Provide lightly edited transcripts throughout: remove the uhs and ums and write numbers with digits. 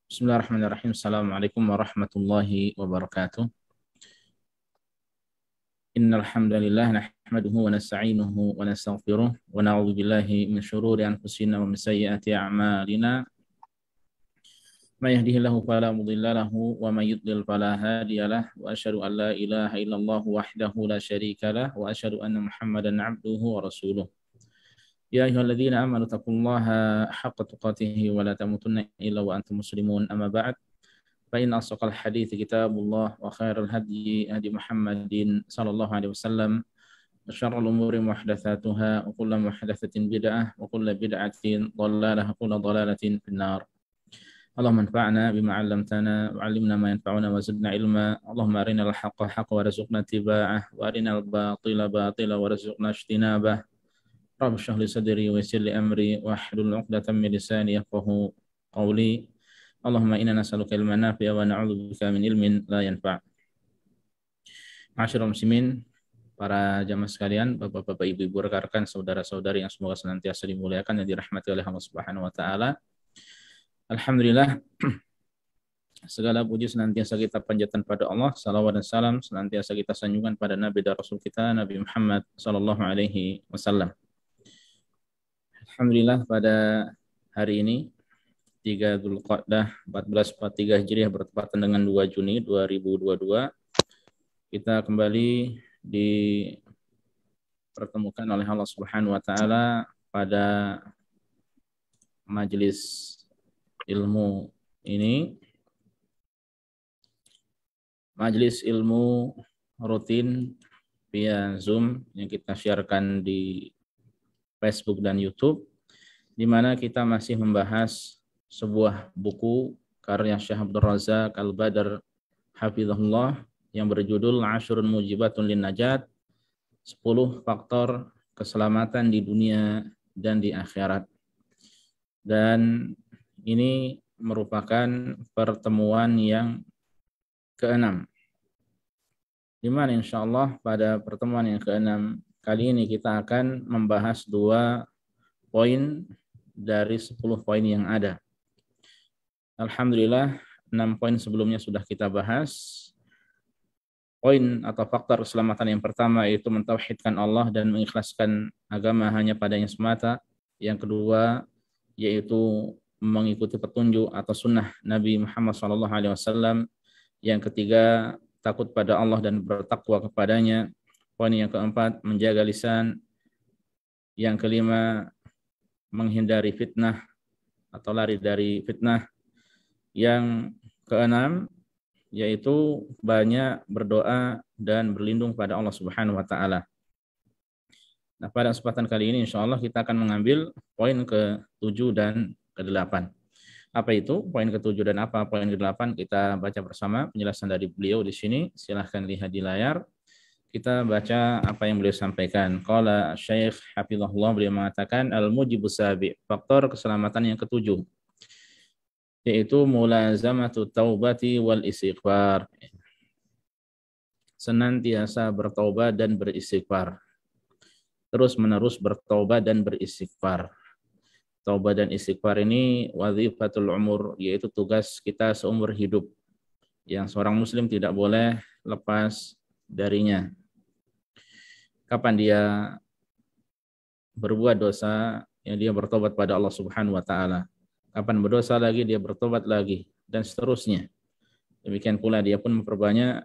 Bismillahirrahmanirrahim. Assalamualaikum warahmatullahi wabarakatuh. Innal hamdalillah nahmaduhu wa nasta'inuhu wa nastaghfiruh wa na'udzu billahi min shururi anfusina wa min sayyiati a'malina. May yahdihillahu fala mudilla lahu wa may yudlil fala hadiyalah wa asyhadu an la ilaha illallah wahdahu la syarika lah wa asyhadu anna Muhammadan 'abduhu wa rasuluh. Ya ayyuhalladzina amanu taqullaha haqqa tuqatih wa la tamutunna illa wa antum muslimun. Amma ba'd. فإن أصدق الحديث كتاب الله وخير الهدي هدي محمد صلى الله عليه وسلم وشر الأمور محدثاتها وكل محدثة بدعة وكل بدعة ضلالة وكل ضلالة في النار. اللهم انفعنا بما علمتنا وعلمنا ما ينفعنا وزدنا علما. اللهم أرنا الحق حقا وارزقنا اتباعه وأرنا الباطل باطلا وارزقنا اجتنابه. رب اشرح لي صدري ويسر لي أمري واحلل عقدة من لساني يفقهوا قولي. Allahumma inna nas'aluka ilman nafi'a wa na'udzubika min ilmin la yanfa'. Ma'asyiral muslimin, para jamaah sekalian, bapak-bapak, ibu-ibu, rekan-rekan, saudara-saudari yang semoga senantiasa dimuliakan dan dirahmati oleh Allah Subhanahu wa taala. Alhamdulillah, segala puji senantiasa kita panjatkan pada Allah, salawat dan salam senantiasa kita sanjungkan pada Nabi dan Rasul kita, Nabi Muhammad sallallahu alaihi wasallam. Alhamdulillah, pada hari ini 3 Dzulqa'dah 1443 Hijriah bertepatan dengan 2 Juni 2022, kita kembali dipertemukan oleh Allah Subhanahu wa taala pada majelis ilmu ini, majelis ilmu rutin via Zoom yang kita siarkan di Facebook dan YouTube, di mana kita masih membahas sebuah buku karya Syekh Abdul Razak Al-Badr hafizahullah yang berjudul Asyrun Mujibatun lin Najat, 10 faktor keselamatan di dunia dan di akhirat. Dan ini merupakan pertemuan yang ke-6, di mana insyaallah pada pertemuan yang ke-6 kali ini kita akan membahas 2 poin dari 10 poin yang ada. Alhamdulillah, 6 poin sebelumnya sudah kita bahas. Poin atau faktor keselamatan yang pertama yaitu mentauhidkan Allah dan mengikhlaskan agama hanya padanya semata. Yang kedua yaitu mengikuti petunjuk atau sunnah Nabi Muhammad SAW. Yang ketiga, takut pada Allah dan bertakwa kepadanya. Poin yang keempat, menjaga lisan. Yang kelima, menghindari fitnah atau lari dari fitnah. Yang keenam yaitu banyak berdoa dan berlindung pada Allah Subhanahu wa taala. Nah, pada kesempatan kali ini insyaallah kita akan mengambil poin ke-7 dan ke-8. Apa itu poin ke-7 dan apa poin ke-8? Kita baca bersama penjelasan dari beliau di sini. Silahkan lihat di layar. Kita baca apa yang beliau sampaikan. Qala Syekh hafizahullah, beliau mengatakan al-mujibus sabi', faktor keselamatan yang ke-7, yaitu mulazamatu taubati wal istighfar. Senantiasa bertaubat dan beristighfar. Terus menerus bertaubat dan beristighfar. Taubat dan istighfar ini wazifatul umur, yaitu tugas kita seumur hidup yang seorang muslim tidak boleh lepas darinya. Kapan dia berbuat dosa, yang dia bertobat pada Allah Subhanahu wa taala. Kapan berdosa lagi, dia bertobat lagi, dan seterusnya. Demikian pula dia pun memperbanyak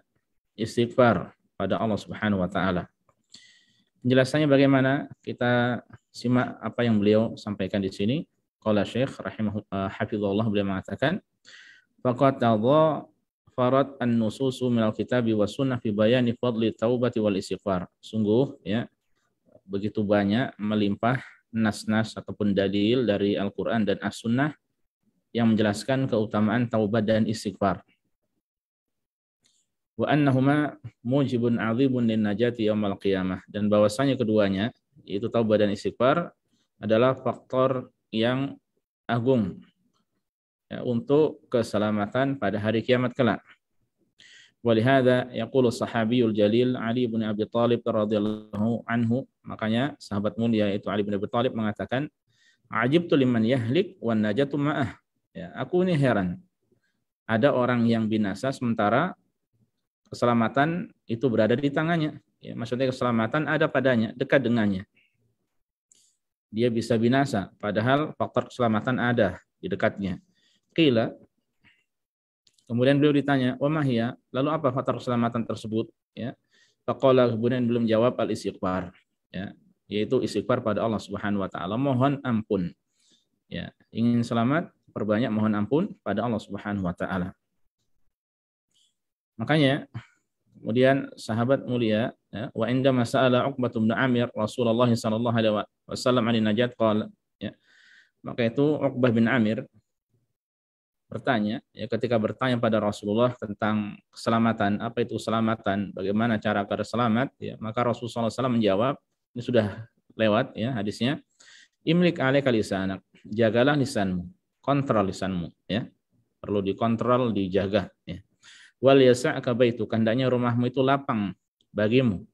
istighfar pada Allah Subhanahu wa taala. Penjelasannya bagaimana? Kita simak apa yang beliau sampaikan di sini. Qala Syekh hafizahullah, beliau mengatakan, faqad farat an-nususu minal kitabi was sunnah fi bayani fadli taubati wal istighfar. Sungguh ya, begitu banyak melimpah nas-nas ataupun dalil dari Al-Quran dan As-Sunnah yang menjelaskan keutamaan taubat dan istighfar. Wa annahuma mujibun 'adzibun lin najati yaumil qiyamah, dan bahwasanya keduanya, yaitu taubat dan istighfar, adalah faktor yang agung ya, untuk keselamatan pada hari kiamat kelak. Walihada yaqulu sahabiyul jalil Ali bin Abi Thalib radhiyallahu anhu, makanya sahabat mulia yaitu Ali bin Abi Thalib mengatakan, ajibtu liman yahlik wan najatu ma'ah. Ya, aku ini heran ada orang yang binasa sementara keselamatan itu berada di tangannya. Ya, maksudnya keselamatan ada padanya, dekat dengannya. Dia bisa binasa, padahal faktor keselamatan ada di dekatnya. Qila, kemudian beliau ditanya, wa mahya, lalu apa faktor keselamatan tersebut? Ya, faqala, kemudian belum jawab al-istighfar, ya, yaitu istighfar pada Allah Subhanahu wa taala, mohon ampun. Ya, ingin selamat, perbanyak mohon ampun pada Allah Subhanahu wa taala. Makanya kemudian sahabat mulia, ya, wa inda mas'ala Uqbah bin Amir Rasulullah sallallahu alaihi wasallam an najat qala, ya, maka itu Uqbah bin Amir bertanya, ya, ketika bertanya pada Rasulullah tentang keselamatan, apa itu keselamatan, bagaimana cara agar selamat, ya, maka Rasulullah SAW menjawab, ini sudah lewat, ya, hadisnya, imlik alaika lisanak, jagalah lisanmu, kontrol lisanmu, ya, perlu dikontrol, dijaga, ya. Wal yasa'ka baituk, hendaknya rumahmu itu lapang bagimu.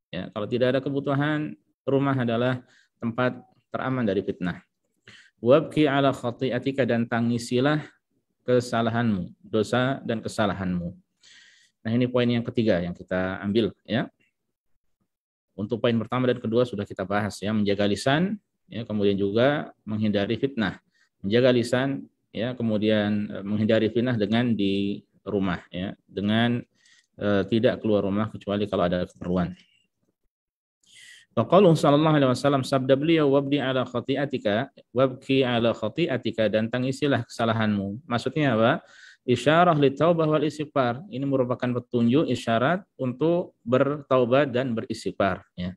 Ya, kalau tidak ada kebutuhan, rumah adalah tempat teraman dari fitnah. Wabki ala khati'atika, dan tangisilah kesalahanmu, dosa dan kesalahanmu. Nah, ini poin yang ketiga yang kita ambil, ya. Untuk poin pertama dan kedua sudah kita bahas, ya, menjaga lisan, ya, kemudian juga menghindari fitnah. Menjaga lisan, ya, kemudian menghindari fitnah dengan di rumah, ya, dengan tidak keluar rumah kecuali kalau ada keperluan. Faqalu sallallahu alaihi wasallam, sabda beliau, wabdi ala khati'atika, wabki ala khati'atika, dan tangisilah kesalahanmu. Maksudnya apa? Isyarah li taubah wal istighfar. Ini merupakan petunjuk isyarat untuk bertaubat dan beristighfar, ya.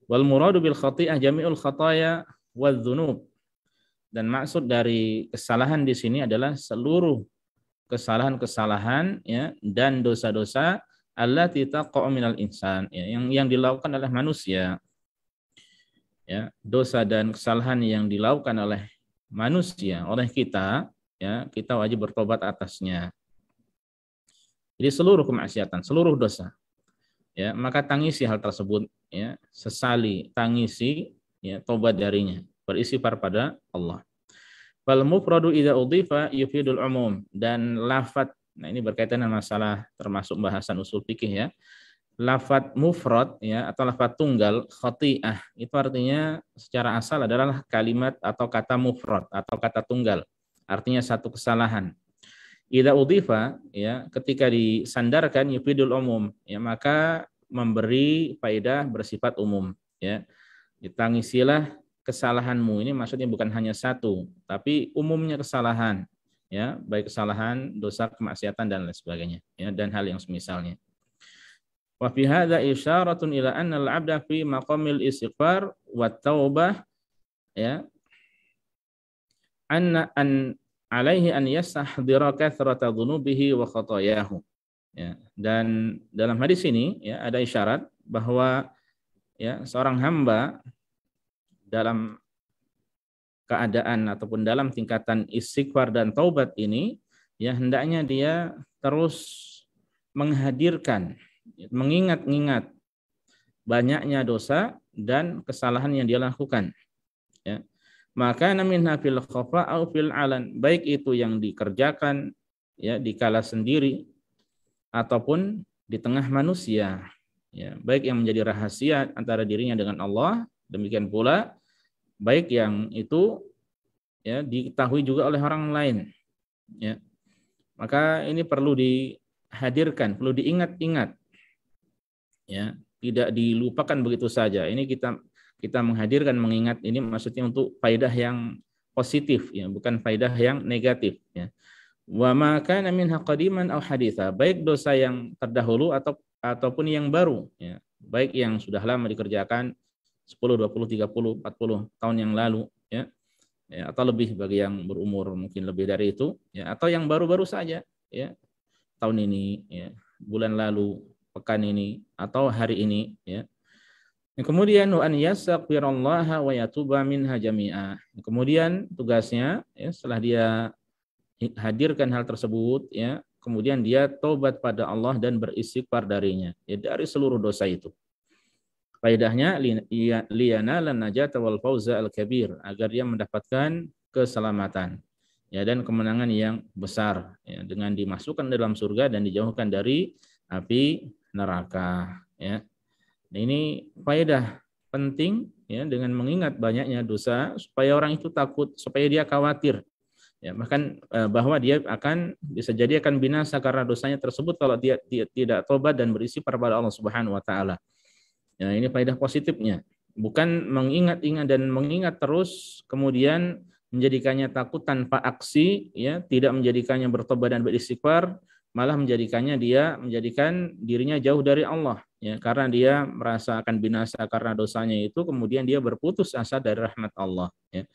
Wal muradu bil khati'ah jami'ul khataya wadz dzunub. Dan maksud dari kesalahan di sini adalah seluruh kesalahan-kesalahan, ya, dan dosa-dosa allati taqa'u minal insan, ya, yang dilakukan oleh manusia, ya, dosa dan kesalahan yang dilakukan oleh manusia, oleh kita, ya, kita wajib bertobat atasnya. Jadi seluruh kemaksiatan, seluruh dosa, ya, maka tangisi hal tersebut, ya, sesali, tangisi, ya, tobat darinya, beristighfar pada Allah. Wal mufradu idza udhifa yufidul umum, dan lafaz, nah ini berkaitan dengan masalah termasuk bahasan usul fikih, ya. Lafaz mufrad, ya, atau lafaz tunggal khati'ah itu artinya secara asal adalah kalimat atau kata mufrad atau kata tunggal. Artinya satu kesalahan. Idza udhifa, ya, ketika disandarkan yufidul umum, ya, maka memberi faedah bersifat umum, ya. Ditangisilah kesalahanmu, ini maksudnya bukan hanya satu, tapi umumnya kesalahan, ya, baik kesalahan, dosa, kemaksiatan dan lain sebagainya, ya, dan hal yang semisalnya. Wa fi hadza isyaratun ila anna al-'abda fi maqamil istighfar wa taubah, ya, an alaihi an yastahdira kathrata dhunubihi wa khatayahu, ya. Dan dalam hadis ini, ya, ada isyarat bahwa, ya, seorang hamba dalam keadaan ataupun dalam tingkatan istighfar dan taubat ini, ya, hendaknya dia terus menghadirkan, mengingat-ingat banyaknya dosa dan kesalahan yang dia lakukan, ya. Maka minha fil khafa au fil alan, baik itu yang dikerjakan, ya, di kala sendiri ataupun di tengah manusia, ya, baik yang menjadi rahasia antara dirinya dengan Allah, demikian pula baik yang itu, ya, diketahui juga oleh orang lain, ya. Maka ini perlu dihadirkan, perlu diingat-ingat, ya, tidak dilupakan begitu saja. Ini kita menghadirkan, mengingat, ini maksudnya untuk faedah yang positif, ya, bukan faedah yang negatif, ya. Wa ma kana minha qadiman aw haditha, baik dosa yang terdahulu ataupun yang baru, ya, baik yang sudah lama dikerjakan 10, 20, 30, 40 tahun yang lalu, ya, ya, atau lebih bagi yang berumur mungkin lebih dari itu, ya, atau yang baru-baru saja, ya, tahun ini, ya, bulan lalu, pekan ini, atau hari ini, ya. Kemudian wa an yastaghfirallaha wa yatuba minha jami'a. Kemudian tugasnya, ya, setelah dia hadirkan hal tersebut, ya, kemudian dia taubat pada Allah dan beristighfar darinya, ya, dari seluruh dosa itu. Faedahnya liyana lan najata wal fauza al kabir, agar dia mendapatkan keselamatan, ya, dan kemenangan yang besar, ya, dengan dimasukkan dalam surga dan dijauhkan dari api neraka, ya. Nah, ini faedah penting, ya, dengan mengingat banyaknya dosa supaya orang itu takut, supaya dia khawatir, ya, bahkan bahwa dia akan bisa jadi akan binasa karena dosanya tersebut kalau dia tidak tobat dan beristighfar pada Allah Subhanahu wa taala. Ya, ini faedah positifnya. Bukan mengingat-ingat dan mengingat terus kemudian menjadikannya takut tanpa aksi, ya, tidak menjadikannya bertobat dan beristighfar, malah menjadikan dirinya jauh dari Allah, ya, karena dia merasa akan binasa karena dosanya itu, kemudian dia berputus asa dari rahmat Allah, ya.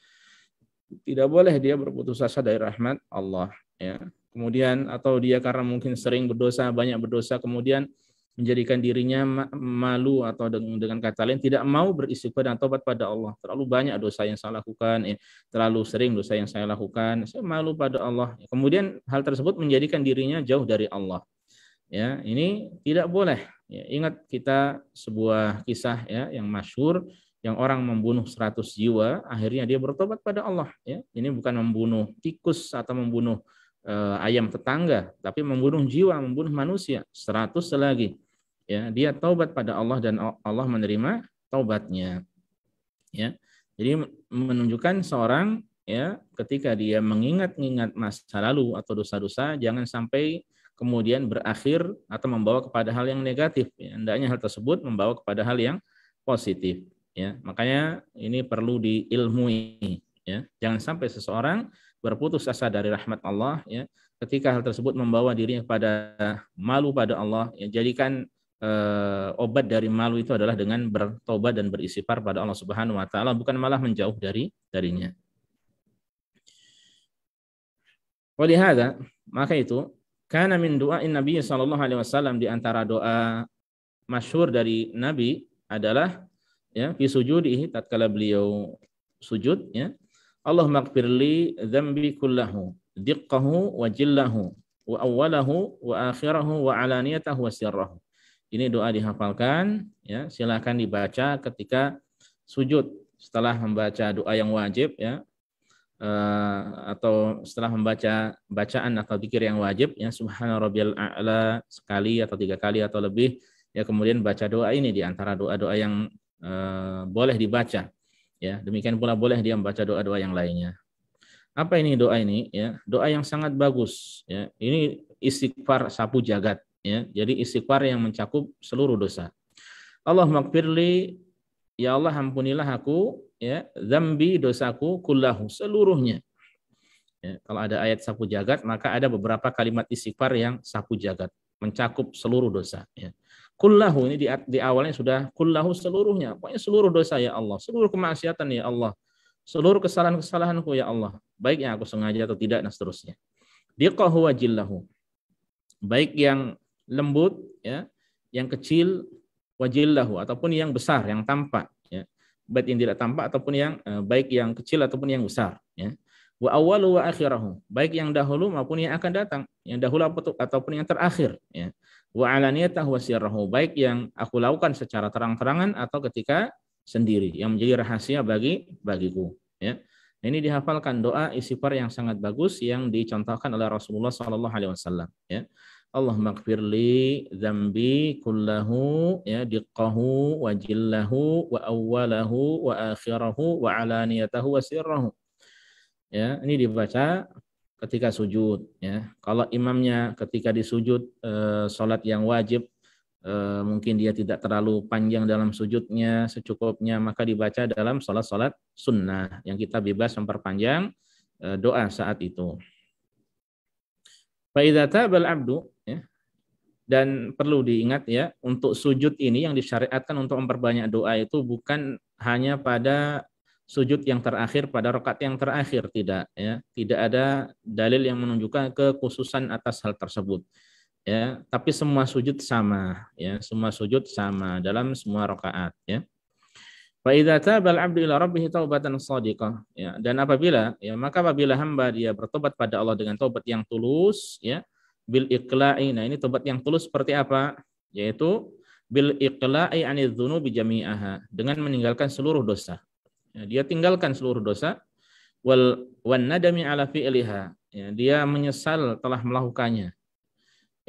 Tidak boleh dia berputus asa dari rahmat Allah, ya. Kemudian atau dia karena mungkin sering berdosa, banyak berdosa, kemudian menjadikan dirinya malu, atau dengan kata lain tidak mau beristighfar dan tobat pada Allah. Terlalu banyak dosa yang saya lakukan, ya, terlalu sering dosa yang saya lakukan, saya malu pada Allah. Kemudian hal tersebut menjadikan dirinya jauh dari Allah. Ya, ini tidak boleh. Ya, ingat kita sebuah kisah, ya, yang masyhur, yang orang membunuh 100 jiwa, akhirnya dia bertobat pada Allah. Ya, ini bukan membunuh tikus atau membunuh ayam tetangga, tapi membunuh jiwa, membunuh manusia 100 lagi. Ya, dia taubat pada Allah dan Allah menerima taubatnya. Ya, jadi menunjukkan seorang, ya, ketika dia mengingat-ingat masa lalu atau dosa-dosa, jangan sampai kemudian berakhir atau membawa kepada hal yang negatif. Ya, hendaknya hal tersebut membawa kepada hal yang positif. Ya, makanya ini perlu diilmui. Ya, jangan sampai seseorang berputus asa dari rahmat Allah, ya, ketika hal tersebut membawa dirinya kepada malu pada Allah. Ya, jadikan obat dari malu itu adalah dengan bertobat dan beristighfar pada Allah Subhanahu wa taala, bukan malah menjauh darinya. Walihada, maka itu kana min du'ain Nabi sallallahu alaihi wasallam, di antara doa masyhur dari Nabi adalah, ya, fi sujudihi, tatkala beliau sujud, ya, Allahumma ighfirli dzambi kullahu diqqahu wa jillahu wa awwalahu wa akhirahu wa alaniyatahu wa sirrahu. Ini doa dihafalkan, ya, silakan dibaca ketika sujud setelah membaca doa yang wajib, ya, atau setelah membaca bacaan atau zikir yang wajib, ya, subhana rabbiyal a'la sekali atau 3 kali atau lebih, ya, kemudian baca doa ini di antara doa-doa yang boleh dibaca, ya. Demikian pula boleh dia membaca doa-doa yang lainnya. Apa ini doa ini? Ya, doa yang sangat bagus, ya. Ini istighfar sapu jagat, ya. Jadi istighfar yang mencakup seluruh dosa. Allahumma ighfirli, ya Allah ampunilah aku, ya, dzambi, dosaku, kullahu, seluruhnya. Ya, kalau ada ayat sapu jagat, maka ada beberapa kalimat istighfar yang sapu jagat, mencakup seluruh dosa, ya. Kullahu ini di awalnya sudah kullahu, seluruhnya, pokoknya seluruh dosa ya Allah, seluruh kemaksiatan ya Allah, seluruh kesalahan-kesalahanku ya Allah, baik yang aku sengaja atau tidak, dan seterusnya. Diqahu wa jillahu, baik yang lembut, ya, yang kecil, wajillahu, ataupun yang besar, yang tampak, ya, baik yang tidak tampak ataupun yang baik yang kecil ataupun yang besar, ya. Wa awwalu wa akhirahu, baik yang dahulu maupun yang akan datang, yang dahulu ataupun yang terakhir, ya. Wa alaniyatahu wa sirrahu, baik yang aku lakukan secara terang-terangan atau ketika sendiri, yang menjadi rahasia bagiku, ya. Ini dihafalkan doa istighfar yang sangat bagus yang dicontohkan oleh Rasulullah sallallahu alaihi wasallam, ya. Allahumma ighfirli dzambi kullahu, ya, diqqahu wa jillahu wa awwalahu wa akhirahu wa alaniyatahu wa sirrahu. Ya, ini dibaca ketika sujud, ya. Kalau imamnya ketika disujud salat yang wajib, mungkin dia tidak terlalu panjang dalam sujudnya, secukupnya, maka dibaca dalam salat-salat sunnah yang kita bebas memperpanjang doa saat itu. Fa idza tabal abdu, ya, dan perlu diingat, ya, untuk sujud ini yang disyariatkan untuk memperbanyak doa itu bukan hanya pada sujud yang terakhir, pada rakaat yang terakhir, tidak, ya. Tidak ada dalil yang menunjukkan kekhususan atas hal tersebut, ya, tapi semua sujud sama, ya, semua sujud sama dalam semua rakaat, ya. Fa idza tabal 'abdu ila rabbih taubatan shadiqah, ya, dan apabila, ya, maka apabila hamba dia bertobat pada Allah dengan tobat yang tulus, ya, bil iqla'i. Nah, ini tobat yang tulus seperti apa? Yaitu bil iqla'i 'anidz dzunubi jami'aha, dengan meninggalkan seluruh dosa. Ya, dia tinggalkan seluruh dosa, wan nadami ala fi'liha. Ya, dia menyesal telah melakukannya.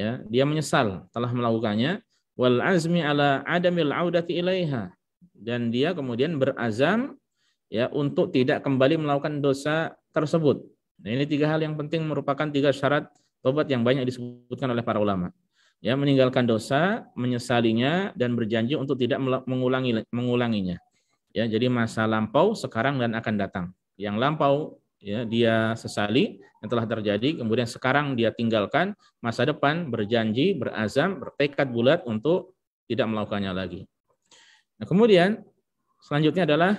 Ya, dia menyesal telah melakukannya. Wal azmi ala adamil audati ilaiha. Dan dia kemudian berazam ya untuk tidak kembali melakukan dosa tersebut. Nah, ini tiga hal yang penting, merupakan tiga syarat tobat yang banyak disebutkan oleh para ulama. Ya, meninggalkan dosa, menyesalinya, dan berjanji untuk tidak mengulanginya. Ya, jadi masa lampau, sekarang, dan akan datang. Yang lampau ya dia sesali yang telah terjadi, kemudian sekarang dia tinggalkan, masa depan berjanji, berazam, bertekad bulat untuk tidak melakukannya lagi. Nah, kemudian selanjutnya adalah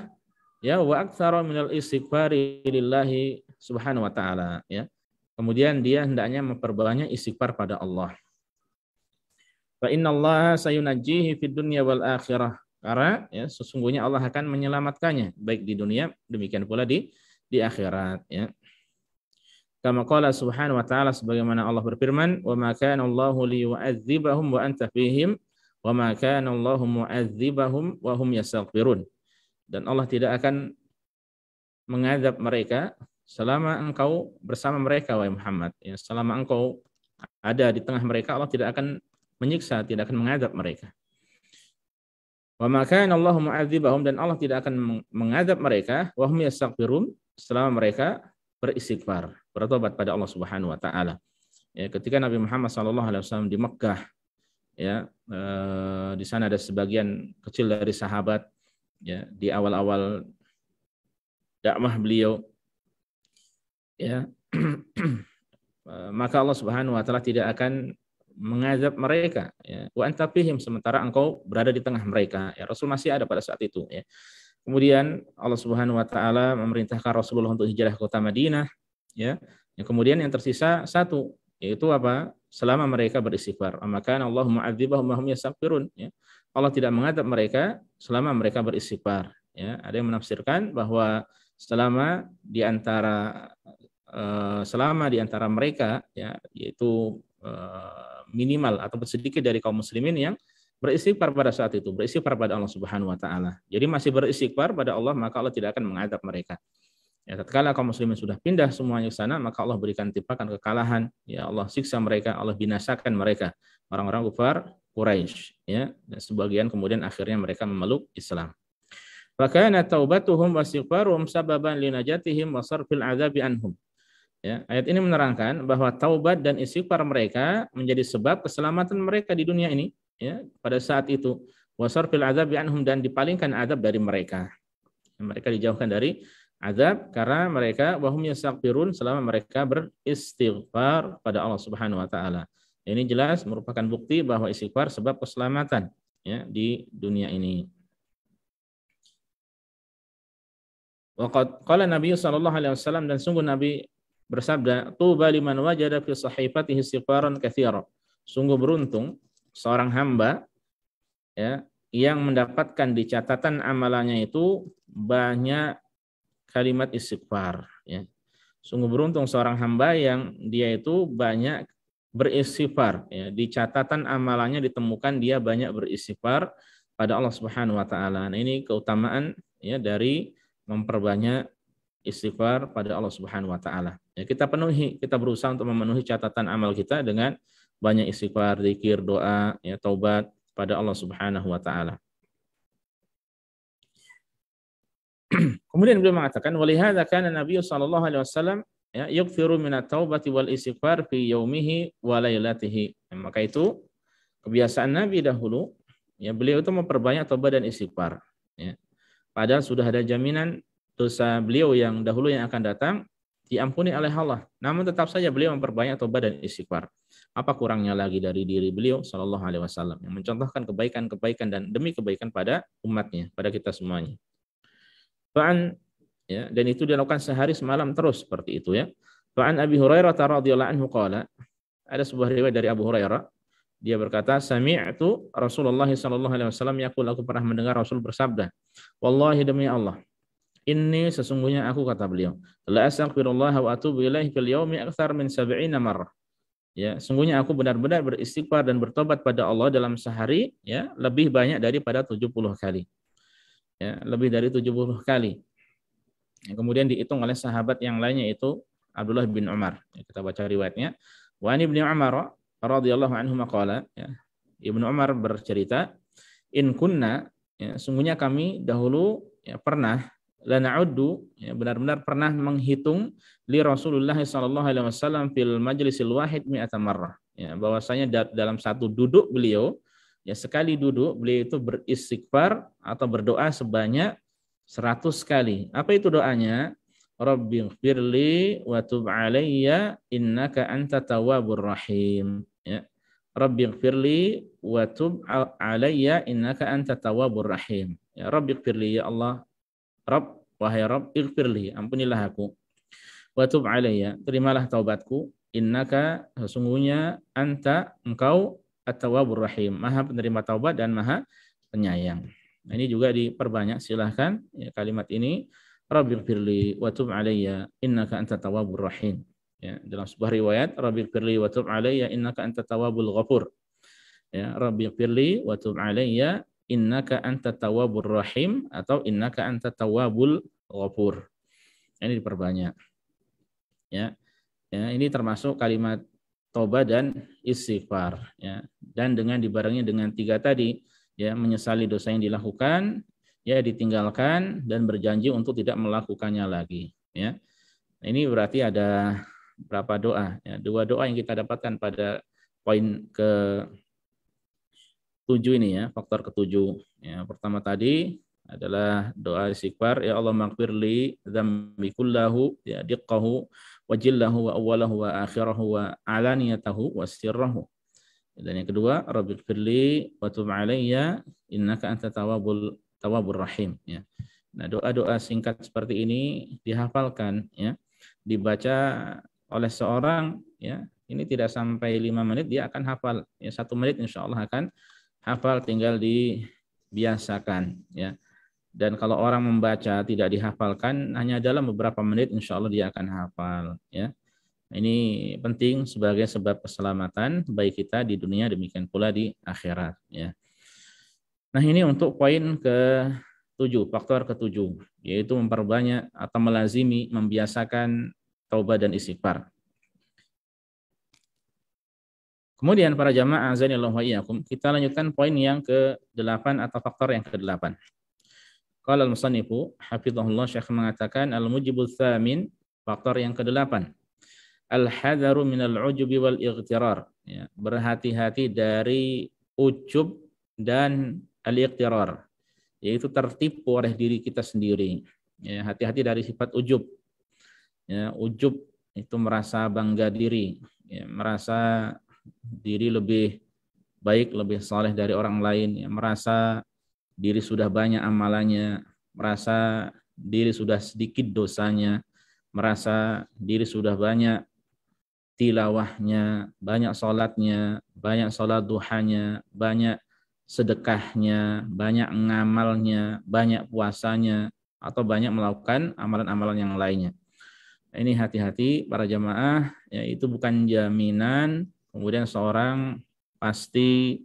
ya wa aktsara minal istighfari lillahi subhanahu wa ta'ala, ya. Kemudian dia hendaknya memperbanyak istighfar pada Allah. Fa innallaha sayunajjihi fid dunya wal akhirah. Karena ya sesungguhnya Allah akan menyelamatkannya baik di dunia demikian pula di akhirat, ya. Kama qala subhanahu wa ta'ala, sebagaimana Allah berfirman, wa ma kana Allahu liyu'adzibahum wa anta fihim wa ma kana Allahu mu'adzibahum wa hum yastaghfirun. Dan Allah tidak akan mengadab mereka selama engkau bersama mereka, wahai Muhammad. Ya, selama engkau ada di tengah mereka, Allah tidak akan menyiksa, tidak akan mengadab mereka. Wa ma kana Allahu mu'adzibahum, dan Allah tidak akan mengadab mereka, wa hum yastaghfirun, selama mereka beristighfar, bertobat pada Allah Subhanahu wa taala. Ya, ketika Nabi Muhammad SAW di Mekkah, ya, di sana ada sebagian kecil dari sahabat, ya, di awal-awal dakwah beliau, ya, maka Allah Subhanahu wa taala tidak akan mengazab mereka, ya. Wa anta fihim, sementara engkau berada di tengah mereka, ya. Rasul masih ada pada saat itu, ya. Kemudian Allah Subhanahu wa taala memerintahkan Rasulullah untuk hijrah ke kota Madinah, ya. Yang kemudian yang tersisa satu, yaitu apa? Selama mereka beristighfar. Maka Allah mu'adzibahum wa hum yastaghfirun, ya. Allah tidak mengadab mereka selama mereka beristighfar, ya. Ada yang menafsirkan bahwa selama di antara mereka, ya, yaitu minimal atau sedikit dari kaum muslimin yang beristighfar pada saat itu, beristighfar pada Allah Subhanahu wa taala. Jadi masih beristighfar pada Allah, maka Allah tidak akan mengadab mereka. Ya, tatkala kaum muslimin sudah pindah semuanya ke sana, maka Allah berikan timpakan kekalahan, ya, Allah siksa mereka, Allah binasakan mereka, orang-orang kufar Quraisy, ya, dan sebagian kemudian akhirnya mereka memeluk Islam. Fakana taubatuhum wa istighfaruhum sababan linajatihim wa sarfil azabi anhum. Ya, ayat ini menerangkan bahwa taubat dan istighfar mereka menjadi sebab keselamatan mereka di dunia ini, ya, pada saat itu, wasarfil azabi anhum, dan dipalingkan azab dari mereka. Mereka dijauhkan dari azab karena mereka wahum yastaghfirun, selama mereka beristighfar pada Allah Subhanahu wa taala. Ini jelas merupakan bukti bahwa istighfar sebab keselamatan, ya, di dunia ini. Waqad qala Nabi sallallahu alaihi wasallam, dan sungguh Nabi bersabda, tuba liman wajada fi sahifatihi istighfaran katsira. Sungguh beruntung seorang hamba, ya, yang mendapatkan di catatan amalannya itu banyak kalimat istighfar, ya. Sungguh beruntung seorang hamba yang dia itu banyak beristighfar, ya. Di catatan amalannya ditemukan dia banyak beristighfar pada Allah Subhanahu wa taala. Nah, ini keutamaan, ya, dari memperbanyak istighfar pada Allah Subhanahu wa taala. Ya, kita berusaha untuk memenuhi catatan amal kita dengan banyak istighfar, zikir, doa, ya, taubat pada Allah Subhanahu wa taala. Kemudian beliau mengatakan, walihadza kana Nabi sallallahu alaihi wasallam, ya, yukthiru minat taubati wal istighfar fi yaumihi wa lailatihi. Maka itu kebiasaan Nabi dahulu, ya, beliau itu memperbanyak taubat dan istighfar, ya. Padahal sudah ada jaminan dosa beliau yang dahulu yang akan datang diampuni oleh Allah. Namun tetap saja beliau memperbanyak taubat dan istighfar. Apa kurangnya lagi dari diri beliau sallallahu alaihi wasallam yang mencontohkan kebaikan-kebaikan dan demi kebaikan pada umatnya, pada kita semuanya. Ya, dan itu dilakukan sehari semalam terus seperti itu, ya. Fa'an Abi Hurairah radhiyallahu anhu qala, ada sebuah riwayat dari Abu Hurairah, dia berkata, sami'tu Rasulullah sallallahu alaihi wasallam yaqul, aku pernah mendengar Rasul bersabda, wallahi demi Allah, ini sesungguhnya aku, kata beliau, la astaghfirullah wa atubu ilaihi fil yaumi aktsar min 70 marrah. Ya, sungguhnya aku benar-benar beristighfar dan bertobat pada Allah dalam sehari, ya, lebih banyak daripada 70 kali. Ya, lebih dari 70 kali. Kemudian dihitung oleh sahabat yang lainnya itu Abdullah bin Umar. Kita baca riwayatnya. Wa an Ibnu Umar radhiyallahu anhu maqala, ya. Ibnu Umar bercerita, in kunna, ya, sungguhnya kami dahulu, ya, pernah la na'uddu, ya, benar-benar pernah menghitung li Rasulullah sallallahu alaihi wasallam fil majlisil wahid mi'ata marrah, ya, bahwasanya dalam satu duduk beliau, ya, sekali duduk beliau itu beristighfar atau berdoa sebanyak 100 kali. Apa itu doanya? Rabbighfirli wa tub alayya innaka antat tawwabur rahim, ya. Rabbighfirli wa tub alayya innaka antat tawwabur rahim. Ya, Rabbighfirli, ya Allah, Rabb, wahai Rabb, ighfirli, ampunilah aku. Wa tub alayya, terimalah taubatku. Innaka, sesungguhnya, anta, engkau, at-tawwabur rahim, maha penerima taubat dan maha penyayang. Nah, ini juga diperbanyak, silahkan, ya, kalimat ini. Rabbighfirli wa tub alayya innaka antat tawwabur rahim. Ya, dalam sebuah riwayat, Rabbighfirli wa tub alayya innaka antat tawwabul ghafur. Ya, Rabbighfirli wa tub alayya innaka antat tawwabur rahim atau innaka antat tawwabul ghafur. Ini diperbanyak. Ya. Ya, ini termasuk kalimat tobat dan istighfar, ya. Dan dengan dibarengi dengan 3 tadi, ya, menyesali dosa yang dilakukan, ya, ditinggalkan dan berjanji untuk tidak melakukannya lagi, ya. Ini berarti ada berapa doa, ya? 2 doa yang kita dapatkan pada poin ke-7 ini, ya, faktor ke-7. Ya, pertama tadi adalah doa istighfar, ya Allah maghfirli dzambi kullahu, ya, diqqahu wa jillahu wa awwalahu wa akhirahu wa alaniyatahu wa sirrahu. Dan yang kedua, Rabbighfirli wa tub alayya innaka antat tawwabur rahim, ya. Nah, doa-doa singkat seperti ini dihafalkan, ya, dibaca oleh seorang, ya, ini tidak sampai 5 menit dia akan hafal, ya, 1 menit insya Allah akan hafal, tinggal dibiasakan, ya. Dan kalau orang membaca tidak dihafalkan, hanya dalam beberapa menit insya Allah dia akan hafal, ya. Ini penting sebagai sebab keselamatan baik kita di dunia, demikian pula di akhirat, ya. Nah, ini untuk poin ke-7, faktor ke-7, yaitu memperbanyak atau melazimi, membiasakan taubat dan istighfar. Kemudian para jamaah azanillahu wa iyyakum, kita lanjutkan poin yang ke-8 atau faktor yang ke-8. Qala al-musannifu hafizahullah, Syekh mengatakan al-mujibul tsamin, faktor yang ke-8. Al-hadharu minal ujubi wal ightirar, ya, berhati-hati dari ujub dan al-ightirar, yaitu tertipu oleh diri kita sendiri. Ya, hati-hati dari sifat ujub. Ya, ujub itu merasa bangga diri, ya, merasa diri lebih baik, lebih saleh dari orang lain, ya, merasa diri sudah banyak amalannya, merasa diri sudah sedikit dosanya, merasa diri sudah banyak tilawahnya, banyak sholatnya, banyak sholat duhanya, banyak sedekahnya, banyak ngamalnya, banyak puasanya, atau banyak melakukan amalan-amalan yang lainnya. Ini hati-hati para jamaah, ya, itu bukan jaminan kemudian seorang pasti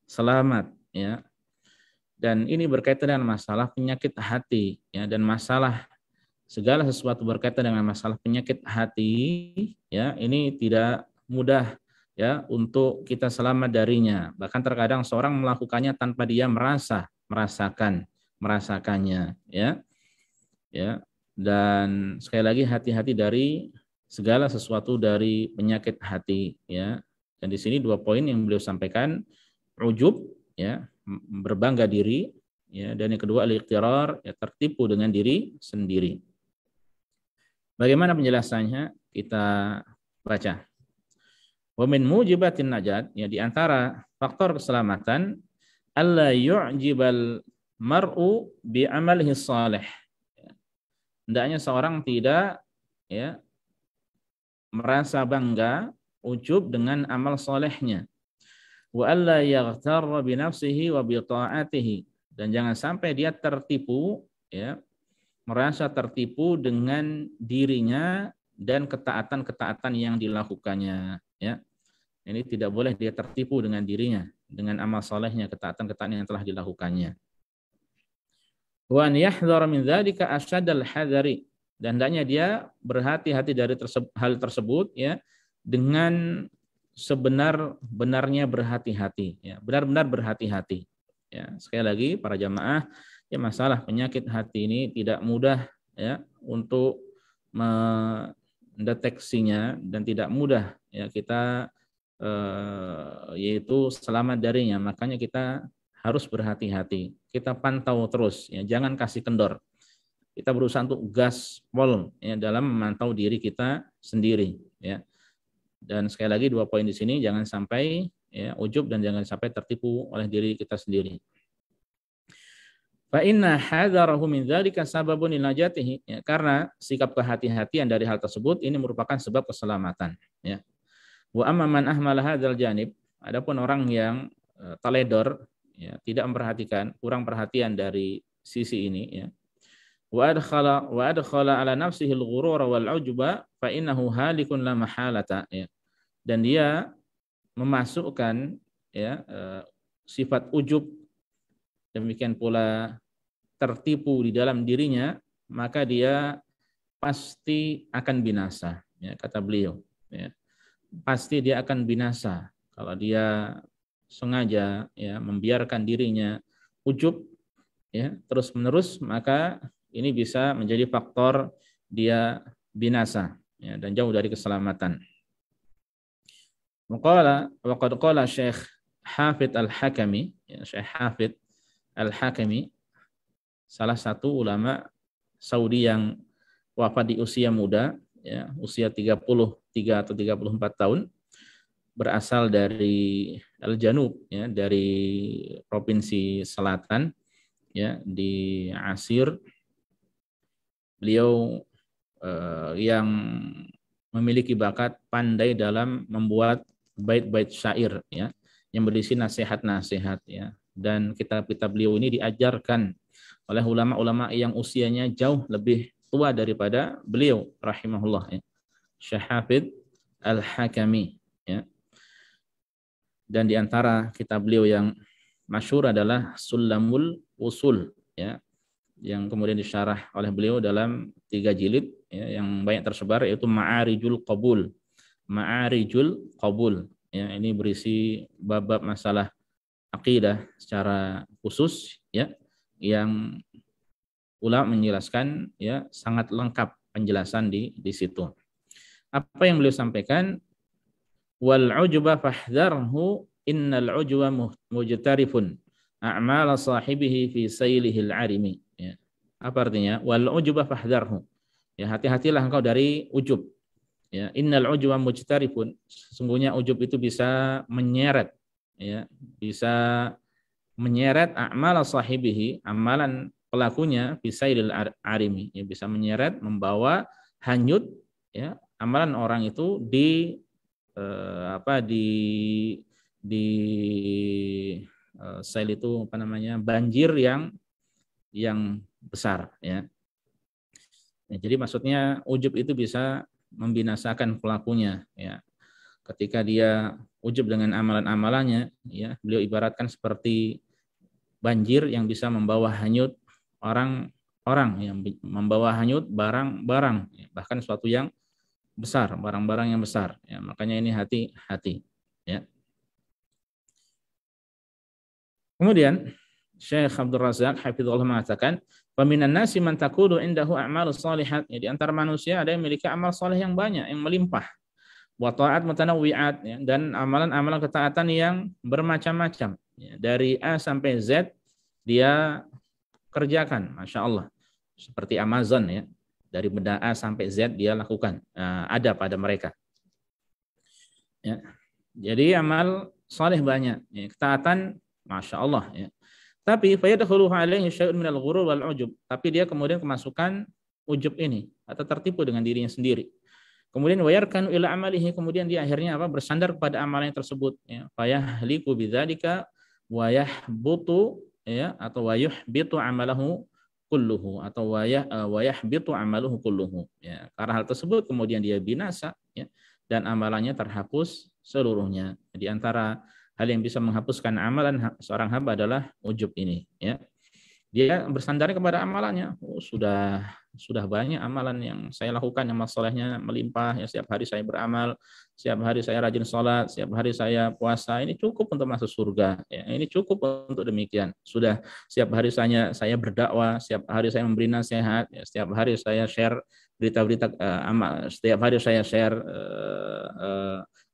selamat, ya. Dan ini berkaitan dengan masalah penyakit hati, ya, dan masalah segala sesuatu berkaitan dengan masalah penyakit hati, ya, ini tidak mudah, ya, untuk kita selamat darinya. Bahkan terkadang seorang melakukannya tanpa dia merasakannya, ya. Ya. Dan sekali lagi hati-hati dari segala sesuatu dari penyakit hati, ya. Dan di sini 2 poin yang beliau sampaikan, ujub, ya, berbangga diri, ya, dan yang kedua al-ightirar, ya, tertipu dengan diri sendiri. Bagaimana penjelasannya? Kita baca. Wa min mujibatin najat, ya, di antara faktor keselamatan, alla yu'jibal mar'u bi amalihi shalih. Hendaknya seorang tidak, ya, merasa bangga, ujub dengan amal solehnya. Wa alla yaghtarra bi nafsihi wa bi ta'atihi, dan jangan sampai dia tertipu, ya, merasa tertipu dengan dirinya dan ketaatan-ketaatan yang dilakukannya, ya. Ini tidak boleh dia tertipu dengan dirinya, dengan amal solehnya, ketaatan-ketaatan yang telah dilakukannya. Wa an yahdhara min dzalika asyaddal hadari, Dan hendaknya dia berhati-hati dari hal tersebut ya, dengan sebenar-benarnya berhati-hati ya, benar-benar berhati-hati ya. Sekali lagi para jamaah, ya masalah penyakit hati ini tidak mudah ya untuk mendeteksinya, dan tidak mudah ya kita yaitu selamat darinya. Makanya kita harus berhati-hati, kita pantau terus ya, jangan kasih kendor. Kita berusaha untuk gaspol ya dalam memantau diri kita sendiri ya. Dan sekali lagi 2 poin di sini, jangan sampai ya ujub dan jangan sampai tertipu oleh diri kita sendiri. Fa inna hadzarahu min dzalika sababun linajatihi ya, karena sikap kehati-hatian dari hal tersebut ini merupakan sebab keselamatan ya. Wa amma man ahmala hadzal janib, adapun orang yang teledor ya, tidak memperhatikan, kurang perhatian dari sisi ini ya. Wa adkhala ala nafsihi al-ghurura wal ujba fa innahu halikun la mahalata ya. Dan dia memasukkan ya sifat ujub, demikian pula tertipu di dalam dirinya, maka dia pasti akan binasa ya, kata beliau ya. Pasti dia akan binasa kalau dia sengaja ya membiarkan dirinya ujub ya terus menerus, maka ini bisa menjadi faktor dia binasa ya, dan jauh dari keselamatan. Maqala wa qad qala Syekh Hafidz Al-Hakami ya, Syekh Hafidz Al-Hakami salah satu ulama Saudi yang wafat di usia muda ya, usia 33 atau 34 tahun, berasal dari Al-Janub ya, dari provinsi selatan ya, di Asir. Beliau yang memiliki bakat pandai dalam membuat bait-bait syair ya, yang berisi nasihat-nasihat ya, dan kitab-kitab beliau ini diajarkan oleh ulama-ulama yang usianya jauh lebih tua daripada beliau rahimahullah ya. Syekh Hafidz Al-Hakami ya. Dan di antara kitab beliau yang masyhur adalah Sulamul Usul ya, yang kemudian disyarah oleh beliau dalam 3 jilid ya, yang banyak tersebar, yaitu Ma'arijul Qabul. Ma'arijul Qabul ya, ini berisi bab-bab masalah akidah secara khusus ya, yang ulama menjelaskan ya, sangat lengkap penjelasan di situ. Apa yang beliau sampaikan, wal ujuba fahdharhu innal ujwa mujtarifun a'mal sahibihi fi saylihil arimi ya. Apa artinya? Wal ujuba fahdharhu ya, hati-hatilah engkau dari ujub ya. Innal ujwa mujtarifun, sesungguhnya ujub itu bisa menyeret ya, bisa menyeret a'mal sahibihi, amalan pelakunya fi saylil arimi ya, bisa menyeret, membawa hanyut ya amalan orang itu di sail itu apa namanya, banjir yang besar ya. Ya, jadi maksudnya ujub itu bisa membinasakan pelakunya ya. Ketika dia ujub dengan amalan-amalannya ya, beliau ibaratkan seperti banjir yang bisa membawa hanyut orang-orang, yang membawa hanyut barang-barang ya, bahkan suatu yang besar, barang-barang yang besar ya. Makanya ini hati-hati ya. Kemudian Syekh Abdul Razak hafizahullah mengatakan, "Faminan nasi man takunu indahu a'malus shalihat." Ya, di antara manusia ada yang memiliki amal saleh yang banyak, yang melimpah. Wa ta'at mutanawwi'at ya, dan amalan-amalan ketaatan yang bermacam-macam ya. Dari A sampai Z dia kerjakan, Masya Allah. Seperti Amazon ya. Dari benda A sampai Z dia lakukan, ada pada mereka. Ya. Jadi amal saleh banyak, ya. Ketaatan, Masya Allah ya. Tapi fayadkhulu alaihi syai'un minal ghurur wal ujub. Tapi dia kemudian kemasukan ujub ini atau tertipu dengan dirinya sendiri. Kemudian wayarkanu ila amalihi, kemudian dia akhirnya apa? Bersandar kepada amalan tersebut ya. Fayahliku bidzalika wa yahbutu ya, atau wayuhbitu amalahu kulluhu, atau wayahbitu amaluhu kulluhu ya. Karena hal tersebut kemudian dia binasa ya, dan amalannya terhapus seluruhnya. Di antara hal yang bisa menghapuskan amalan seorang hamba adalah ujub ini ya. Dia bersandar kepada amalannya. Sudah sudah banyak amalan yang saya lakukan yang masalahnya melimpah. Ya, setiap hari saya beramal, setiap hari saya rajin sholat, setiap hari saya puasa. Ini cukup untuk masuk surga. Ya, ini cukup untuk demikian. Sudah setiap hari saya berdakwah, setiap hari saya memberi nasihat, ya, setiap hari saya share berita-berita amal, setiap hari saya share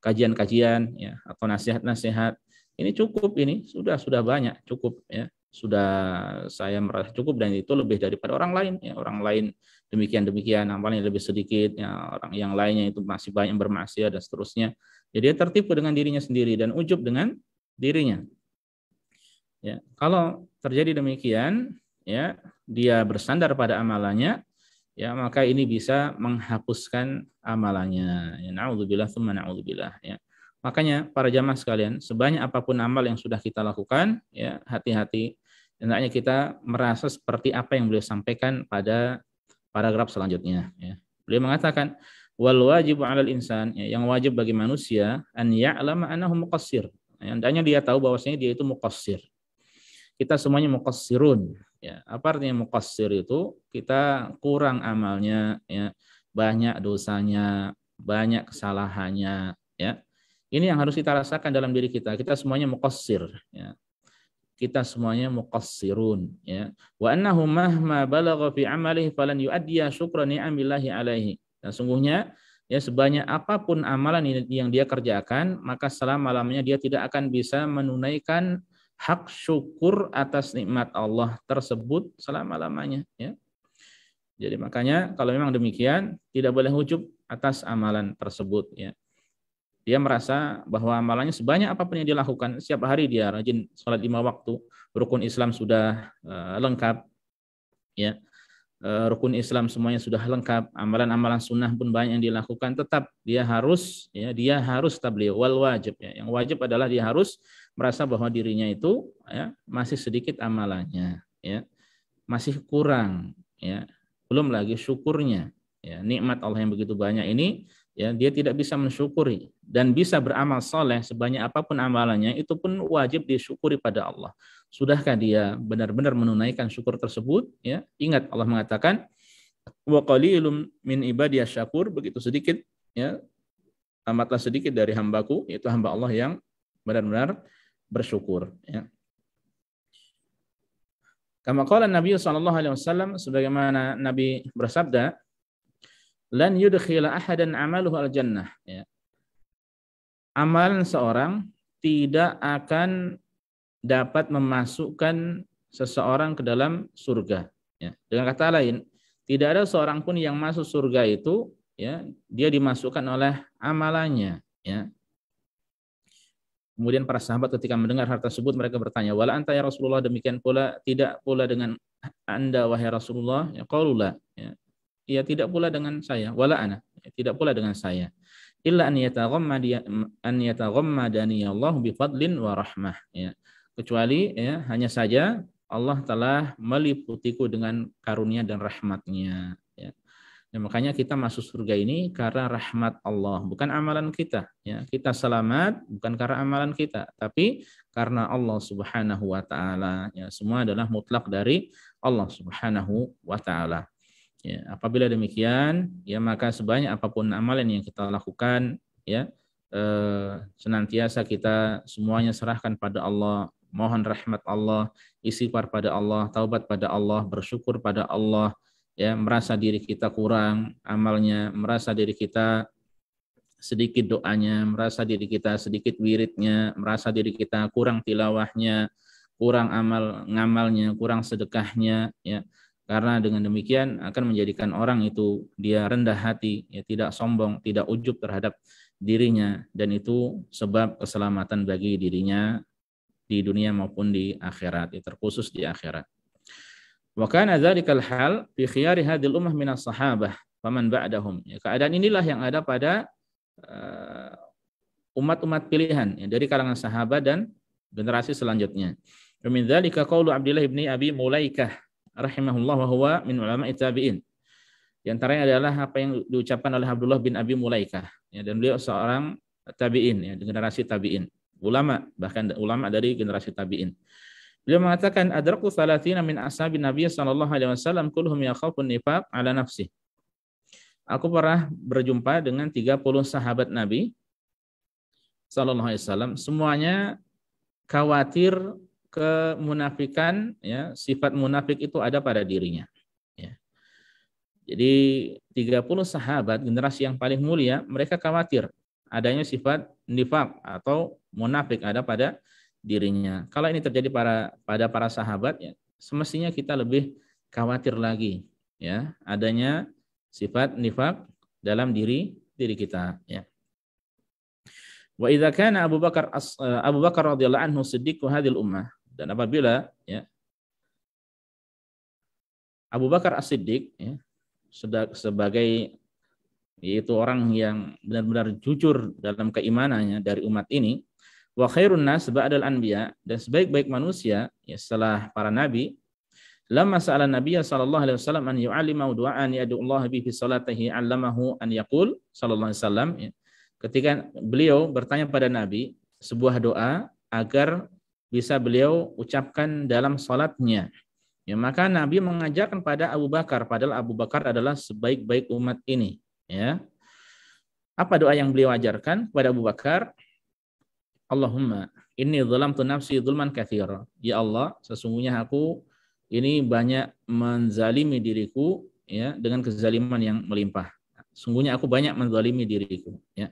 kajian-kajian, ya, atau nasihat-nasihat. Ini cukup, ini sudah banyak, cukup, ya. Sudah saya merasa cukup, dan itu lebih daripada orang lain, ya. Orang lain demikian amalnya lebih sedikit, ya. Orang yang lainnya itu masih banyak bermaksiat dan seterusnya. Jadi dia tertipu dengan dirinya sendiri dan ujub dengan dirinya. Ya, kalau terjadi demikian, ya, dia bersandar pada amalannya, ya, maka ini bisa menghapuskan amalannya. Ya, na'udzubillah tsumma na'udzubillah, ya. Makanya para jamaah sekalian, sebanyak apapun amal yang sudah kita lakukan, ya, hati-hati. Hendaknya kita merasa seperti apa yang beliau sampaikan pada paragraf selanjutnya, ya. Beliau mengatakan, wal wajibu 'alal insan, ya, yang wajib bagi manusia an ya'lama annahu muqassir. Ya, hendaknya dia tahu bahwasanya dia itu muqassir. Kita semuanya muqassirun, ya. Apa artinya muqassir? Itu kita kurang amalnya, ya, banyak dosanya, banyak kesalahannya, ya. Ini yang harus kita rasakan dalam diri kita. Kita semuanya muqassir, ya. Kita semuanya muqassirun, ya. Wa annahu mahma balagha fi amalihi falan yu'addiya syukra ni'amillahi alaihi. Dan sungguhnya, ya, sebanyak apapun amalan yang dia kerjakan, maka selama-lamanya dia tidak akan bisa menunaikan hak syukur atas nikmat Allah tersebut selama-lamanya, ya. Jadi makanya kalau memang demikian, tidak boleh ujub atas amalan tersebut, ya. Dia merasa bahwa amalannya sebanyak apapun yang dilakukan, setiap hari dia rajin sholat 5 waktu, rukun Islam sudah lengkap, ya. Rukun Islam semuanya sudah lengkap, amalan-amalan sunnah pun banyak yang dilakukan, tetap dia harus, ya, dia harus tabligh wal wajib, ya. Yang wajib adalah dia harus merasa bahwa dirinya itu, ya, masih sedikit amalannya, ya, masih kurang, ya. Belum lagi syukurnya, ya, nikmat Allah yang begitu banyak ini, ya, dia tidak bisa mensyukuri dan bisa beramal soleh sebanyak apapun amalannya, itu pun wajib disyukuri pada Allah. Sudahkah dia benar-benar menunaikan syukur tersebut? Ya, ingat Allah mengatakan, wa qalilum min ibadiyasy syakur, begitu sedikit, ya, amatlah sedikit dari hambaku, yaitu hamba Allah yang benar-benar bersyukur, ya. Kama qala Nabi sallallahu alaihi wasallam, sebagaimana Nabi bersabda, lan yudkhila ahadan amaluhu al-jannah, ya. Amalan seorang tidak akan dapat memasukkan seseorang ke dalam surga, ya. Dengan kata lain, tidak ada seorang pun yang masuk surga itu, ya, dia dimasukkan oleh amalannya, ya. Kemudian para sahabat ketika mendengar hal tersebut, mereka bertanya, wala anta ya Rasulullah, demikian pula tidak pula dengan Anda wahai Rasulullah? Ya, qaulullah, ya. Ya, tidak pula dengan saya, wala ana, ya, tidak pula dengan saya. Illa an yataghammadani Allah bi fadlin wa rahmah, ya. Kecuali, ya, hanya saja Allah telah meliputiku dengan karunia dan rahmatnya, ya. Ya, makanya kita masuk surga ini karena rahmat Allah, bukan amalan kita, ya. Kita selamat bukan karena amalan kita, tapi karena Allah Subhanahu wa taala, ya. Semua adalah mutlak dari Allah Subhanahu wa taala. Ya, apabila demikian, ya, maka sebanyak apapun amalan yang kita lakukan, ya, senantiasa kita semuanya serahkan pada Allah, mohon rahmat Allah, istighfar pada Allah, taubat pada Allah, bersyukur pada Allah, ya, merasa diri kita kurang amalnya, merasa diri kita sedikit doanya, merasa diri kita sedikit wiridnya, merasa diri kita kurang tilawahnya, kurang ngamalnya, kurang sedekahnya, ya. Karena dengan demikian akan menjadikan orang itu dia rendah hati, ya, tidak sombong, tidak ujub terhadap dirinya, dan itu sebab keselamatan bagi dirinya di dunia maupun di akhirat, ya, terkhusus di akhirat. Wa kana dzalikal hal fi khiyari hadhil ummah minas sahabah faman ba'dahum. Ya, keadaan inilah yang ada pada umat-umat pilihan, ya, dari kalangan sahabat dan generasi selanjutnya. Min dzalika qaulu Abdullah bin Abi Mulaikah rahimahullah wa huwa min ulama tabi'in. Di antaranya adalah apa yang diucapkan oleh Abdullah bin Abi Mulaikah, ya, dan beliau seorang tabi'in, ya, generasi tabi'in, ulama, bahkan ulama dari generasi tabi'in. Beliau mengatakan adraktu 30 min ashabin Nabi sallallahu alaihi wasallam kulluhum yakhafun nifaq ala nafsi. Aku pernah berjumpa dengan 30 sahabat Nabi sallallahu alaihi wasallam, semuanya khawatir kemunafikan, ya, sifat munafik itu ada pada dirinya, ya. Jadi 30 sahabat generasi yang paling mulia, mereka khawatir adanya sifat nifaq atau munafik ada pada dirinya. Kalau ini terjadi pada para sahabat, ya, semestinya kita lebih khawatir lagi, ya, adanya sifat nifaq dalam diri kita, ya. Wa idza kana Abu Bakar radhiyallahu anhu siddiqu hadhil ummah, dan apabila, ya, Abu Bakar As-Siddiq, ya, sebagai yaitu orang yang benar-benar jujur dalam keimanannya dari umat ini, wa khairun nas ba'dal anbiya, dan sebaik-baik manusia, ya, setelah para nabi, lamma sa'ala Nabiy sallallahu alaihi wasallam an yu'allimahu du'an yad'ullaha bi fi salatihi 'allamahu an yaqul sallallahu alaihi wasallam, ya. Ketika beliau bertanya pada Nabi sebuah doa agar bisa beliau ucapkan dalam salatnya, ya, maka Nabi mengajarkan pada Abu Bakar, padahal Abu Bakar adalah sebaik-baik umat ini, ya. Apa doa yang beliau ajarkan kepada Abu Bakar? Allahumma inni zalamtu nafsi zulman katsira. Ya Allah, sesungguhnya aku ini banyak menzalimi diriku, ya, dengan kezaliman yang melimpah. Sungguhnya aku banyak menzalimi diriku, ya.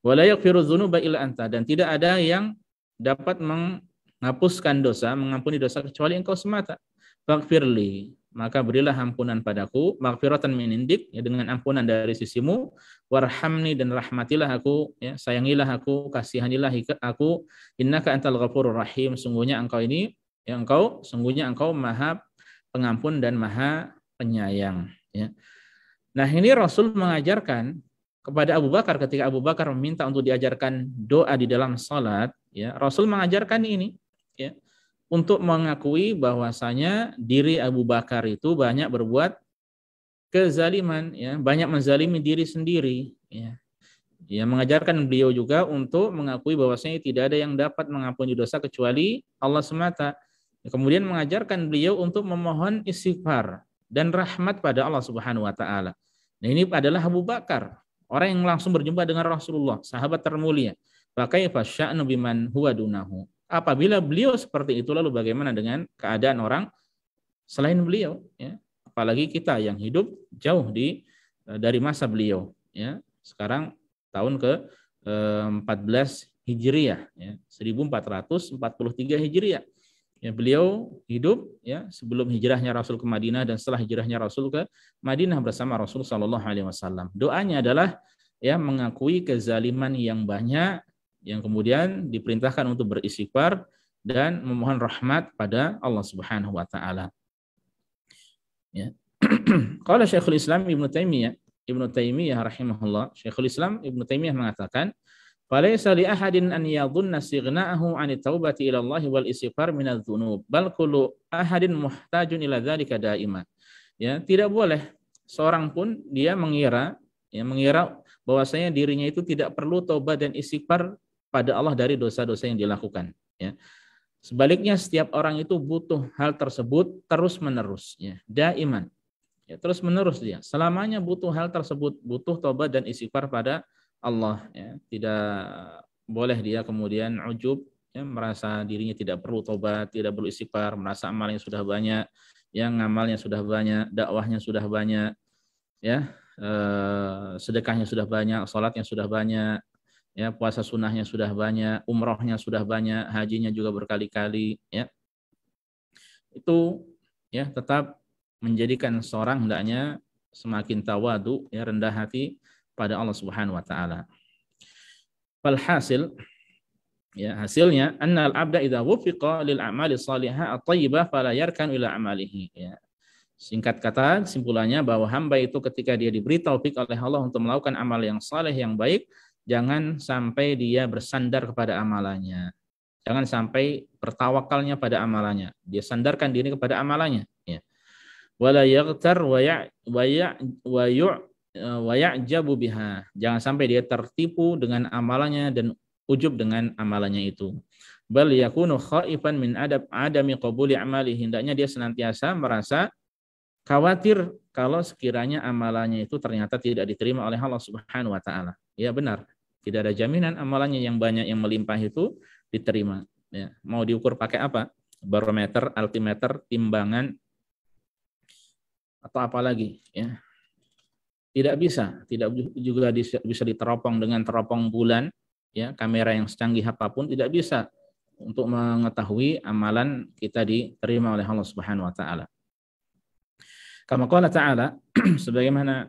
Wala yaghfiru dzunuba illa anta, dan tidak ada yang dapat menghapuskan dosa, mengampuni dosa kecuali Engkau semata. Faghfirli, maka berilah ampunan padaku, maghfiratan min indik, ya, dengan ampunan dari sisimu, warhamni, dan rahmatilah aku, ya, sayangilah aku, kasihanilah aku, innaka antal ghafurur rahim, sungguhnya engkau ini, ya, sungguhnya engkau maha pengampun dan maha penyayang, ya. Nah, ini Rasul mengajarkan kepada Abu Bakar ketika Abu Bakar meminta untuk diajarkan doa di dalam salat, ya, Rasul mengajarkan ini, ya, untuk mengakui bahwasanya diri Abu Bakar itu banyak berbuat kezaliman, ya, banyak menzalimi diri sendiri, ya. Ya, mengajarkan beliau juga untuk mengakui bahwasanya tidak ada yang dapat mengampuni dosa kecuali Allah semata. Kemudian mengajarkan beliau untuk memohon istighfar dan rahmat pada Allah Subhanahu wa taala. Nah, ini adalah Abu Bakar, orang yang langsung berjumpa dengan Rasulullah, sahabat termulia. Fa kaifa sya'nu biman huwa dunahu. Apabila beliau seperti itu, lalu bagaimana dengan keadaan orang selain beliau, ya? Apalagi kita yang hidup jauh dari masa beliau, ya. Sekarang tahun ke-14 Hijriah, ya, 1443 Hijriah. Ya, beliau hidup, ya, sebelum hijrahnya Rasul ke Madinah dan setelah hijrahnya Rasul ke Madinah bersama Rasul sallallahu alaihi wasallam. Doanya adalah, ya, mengakui kezaliman yang banyak, yang kemudian diperintahkan untuk beristighfar dan memohon rahmat pada Allah Subhanahu wa taala. Ya. Qala Syekhul Islam Ibnu Taimiyah rahimahullah, Syekhul Islam Ibnu Taimiyah mengatakan, "Falaysa li ahadin an yadhunna istighna'ahu 'ani taubati ila Allah wal istighfar minadz dzunub, bal kullu ahadin muhtajun ila dzalika daima." Ya, tidak boleh seorang pun dia mengira bahwasanya dirinya itu tidak perlu taubat dan istighfar pada Allah dari dosa-dosa yang dilakukan, ya. Sebaliknya setiap orang itu butuh hal tersebut terus-menerus, ya, daiman. Ya, terus-menerus dia selamanya butuh hal tersebut, butuh taubat dan istighfar pada Allah, ya. Tidak boleh dia kemudian ujub, ya, merasa dirinya tidak perlu taubat, tidak perlu istighfar, merasa amalnya sudah banyak, yang ngamalnya sudah banyak, dakwahnya sudah banyak, ya, sedekahnya sudah banyak, salatnya sudah banyak, ya, puasa sunnahnya sudah banyak, umrohnya sudah banyak, hajinya juga berkali-kali, ya. Itu, ya, tetap menjadikan seorang hendaknya semakin tawadu, ya, rendah hati pada Allah Subhanahu wa taala. Falhasil, ya, hasilnya annal abda idza wufiqa lil a'mali shalihah at-thayyibah fala yarkan ila amalihi, ya. Singkat kata, kesimpulannya bahwa hamba itu ketika dia diberi taufik oleh Allah untuk melakukan amal yang saleh yang baik, jangan sampai dia bersandar kepada amalannya. Jangan sampai bertawakalnya pada amalannya. Dia sandarkan diri kepada amalannya, ya. Wala yaghtar wa ya'jabu biha. Jangan sampai dia tertipu dengan amalannya dan ujub dengan amalannya itu. Bal yakunu khaifan min adami qabuli amali. Hendaknya dia senantiasa merasa khawatir kalau sekiranya amalannya itu ternyata tidak diterima oleh Allah Subhanahu wa taala. Ya benar, tidak ada jaminan amalannya yang banyak yang melimpah itu diterima. Ya, mau diukur pakai apa? Barometer, altimeter, timbangan atau apa lagi, ya. Tidak bisa, tidak juga bisa diteropong dengan teropong bulan, ya, kamera yang secanggih apapun tidak bisa untuk mengetahui amalan kita diterima oleh Allah Subhanahu wa taala. Kama qala ta'ala, sebagaimana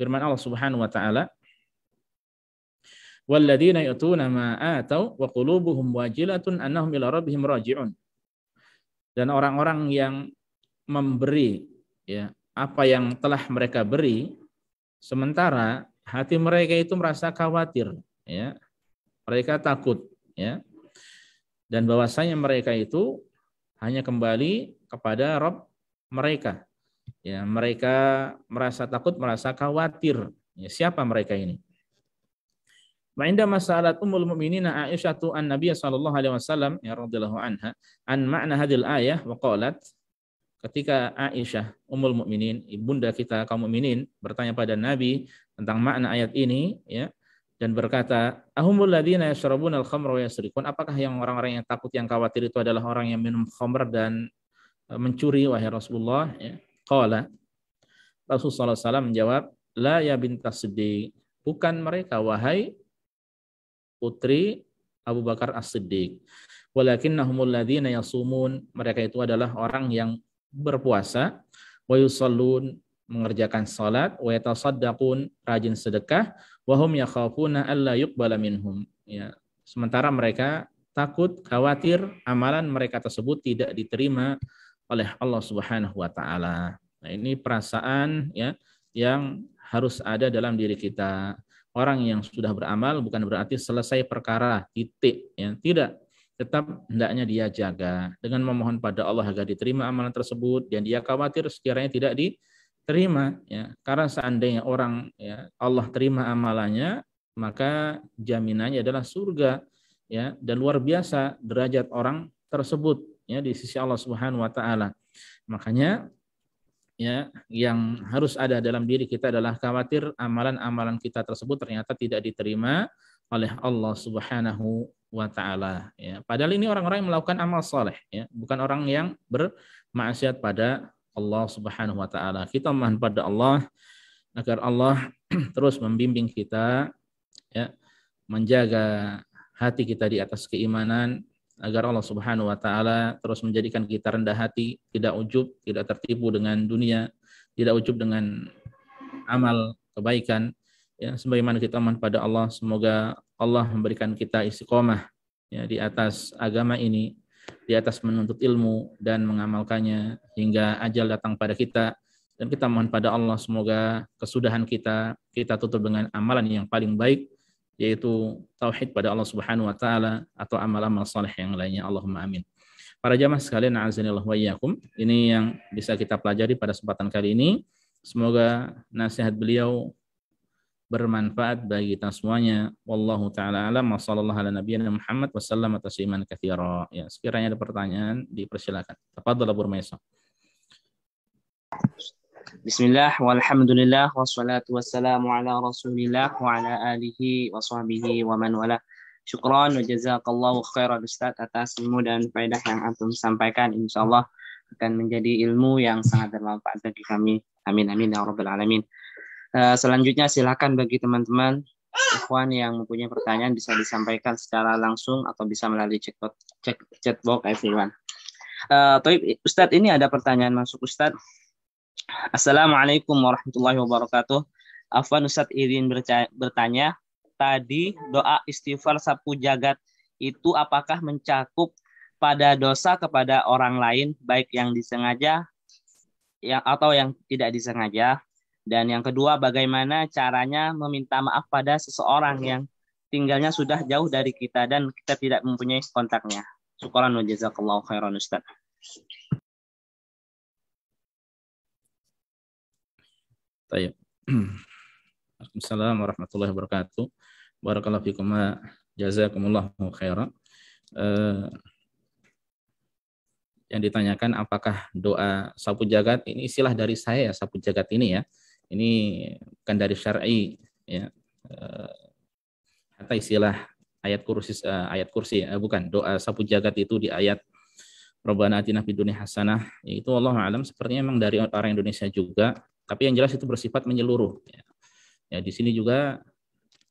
firman Allah Subhanahu wa taala, walladzina yu'tuna ma atau wa qulubuhum wajilatun annahum ila rabbihim raji'un. Dan orang-orang yang memberi, ya, apa yang telah mereka beri, sementara hati mereka itu merasa khawatir, ya. Mereka takut, ya. Dan bahwasanya mereka itu hanya kembali kepada Rabb mereka. Ya, mereka merasa takut, merasa khawatir. Ya, siapa mereka ini? Ma'inda masalat ummul mu'minina Aisyah an Nabiy sallallahu alaihi wasallam ya radhiyallahu anha an ma'na hadil ayah wa qalat, ketika Aisyah ummul mukminin, ibunda kita kaum mukminin, bertanya pada Nabi tentang makna ayat ini, ya, dan berkata, ahumul ladzina yashrabuna al-khamra wa yasrikun, apakah yang orang-orang yang takut, yang khawatir itu adalah orang yang minum khamr dan mencuri, wahai Rasulullah, ya. Qala, Rasulullah SAW menjawab, la ya bintas Siddiq, bukan mereka wahai putri Abu Bakar As-Siddiq, walakinnahumul ladzina yasumun, mereka itu adalah orang yang berpuasa, wa yusallun, mengerjakan salat, wa yatasaddaqun, rajin sedekah, wa hum yakhafuna alla yuqbala minhum, ya, sementara mereka takut, khawatir amalan mereka tersebut tidak diterima oleh Allah Subhanahu wa taala. Nah, ini perasaan, ya, yang harus ada dalam diri kita. Orang yang sudah beramal bukan berarti selesai perkara, titik, ya, tidak. Tetap hendaknya dia jaga dengan memohon pada Allah agar diterima amalan tersebut, dan dia khawatir sekiranya tidak diterima, ya. Karena seandainya orang, ya, Allah terima amalannya, maka jaminannya adalah surga, ya, dan luar biasa derajat orang tersebut, ya, di sisi Allah Subhanahu wa taala. Makanya, ya, yang harus ada dalam diri kita adalah khawatir amalan-amalan kita tersebut ternyata tidak diterima oleh Allah Subhanahu wa taala, ya. Padahal ini orang-orang yang melakukan amal soleh, ya, bukan orang yang bermaksiat pada Allah Subhanahu wa taala. Kita mohon pada Allah agar Allah terus membimbing kita, ya, menjaga hati kita di atas keimanan, agar Allah Subhanahu wa taala terus menjadikan kita rendah hati, tidak ujub, tidak tertipu dengan dunia, tidak ujub dengan amal kebaikan, ya, sebagaimana kita mohon pada Allah semoga Allah memberikan kita istiqomah, ya, di atas agama ini, di atas menuntut ilmu dan mengamalkannya hingga ajal datang pada kita. Dan kita mohon pada Allah semoga kesudahan kita tutup dengan amalan yang paling baik, yaitu tauhid pada Allah Subhanahu wa taala atau amal-amal saleh yang lainnya. Allahumma amin. Para jamaah sekalian, a'azanillahu wa iyyakum, ini yang bisa kita pelajari pada kesempatan kali ini. Semoga nasihat beliau bermanfaat bagi kita semuanya. Wallahu taala alam, wa sallallahu ala nabiyyina Muhammad wa sallama tasliman katsira. Ya, sekiranya ada pertanyaan dipersilakan. Tafadhal Abu Maisa. Bismillah, walhamdulillah, wassalatu wassalamu ala rasulillah wa ala alihi wa sahbihi wa man wala. Syukran wa jazakallahu khairan Ustaz atas ilmu dan faedah yang antum sampaikan. Insyaallah akan menjadi ilmu yang sangat bermanfaat bagi kami. Amin amin ya rabbal alamin. Selanjutnya silakan bagi teman-teman ikhwan yang mempunyai pertanyaan bisa disampaikan secara langsung atau bisa melalui chat box everyone. Ustaz, ini ada pertanyaan masuk Ustaz. Assalamualaikum warahmatullahi wabarakatuh. Afwan Ustaz, izin bertanya, tadi doa istighfar sapu jagat itu apakah mencakup pada dosa kepada orang lain, baik yang disengaja atau yang tidak disengaja? Dan yang kedua, bagaimana caranya meminta maaf pada seseorang yang tinggalnya sudah jauh dari kita dan kita tidak mempunyai kontaknya? Syukran wa jazakallahu khairan Ustaz. Baik. Assalamualaikum warahmatullahi wabarakatuh. Barakallahu fikum Jazakumullahu khairan. Yang ditanyakan apakah doa sapu jagat, ini istilah dari saya ya, sapu jagat ini ya. Ini bukan dari syar'i ya. Kata istilah ayat kursi bukan, doa sapu jagat itu di ayat Rabbana atina fid dunya hasanah, itu wallahu alam sepertinya memang dari orang Indonesia juga, tapi yang jelas itu bersifat menyeluruh ya. Ya di sini juga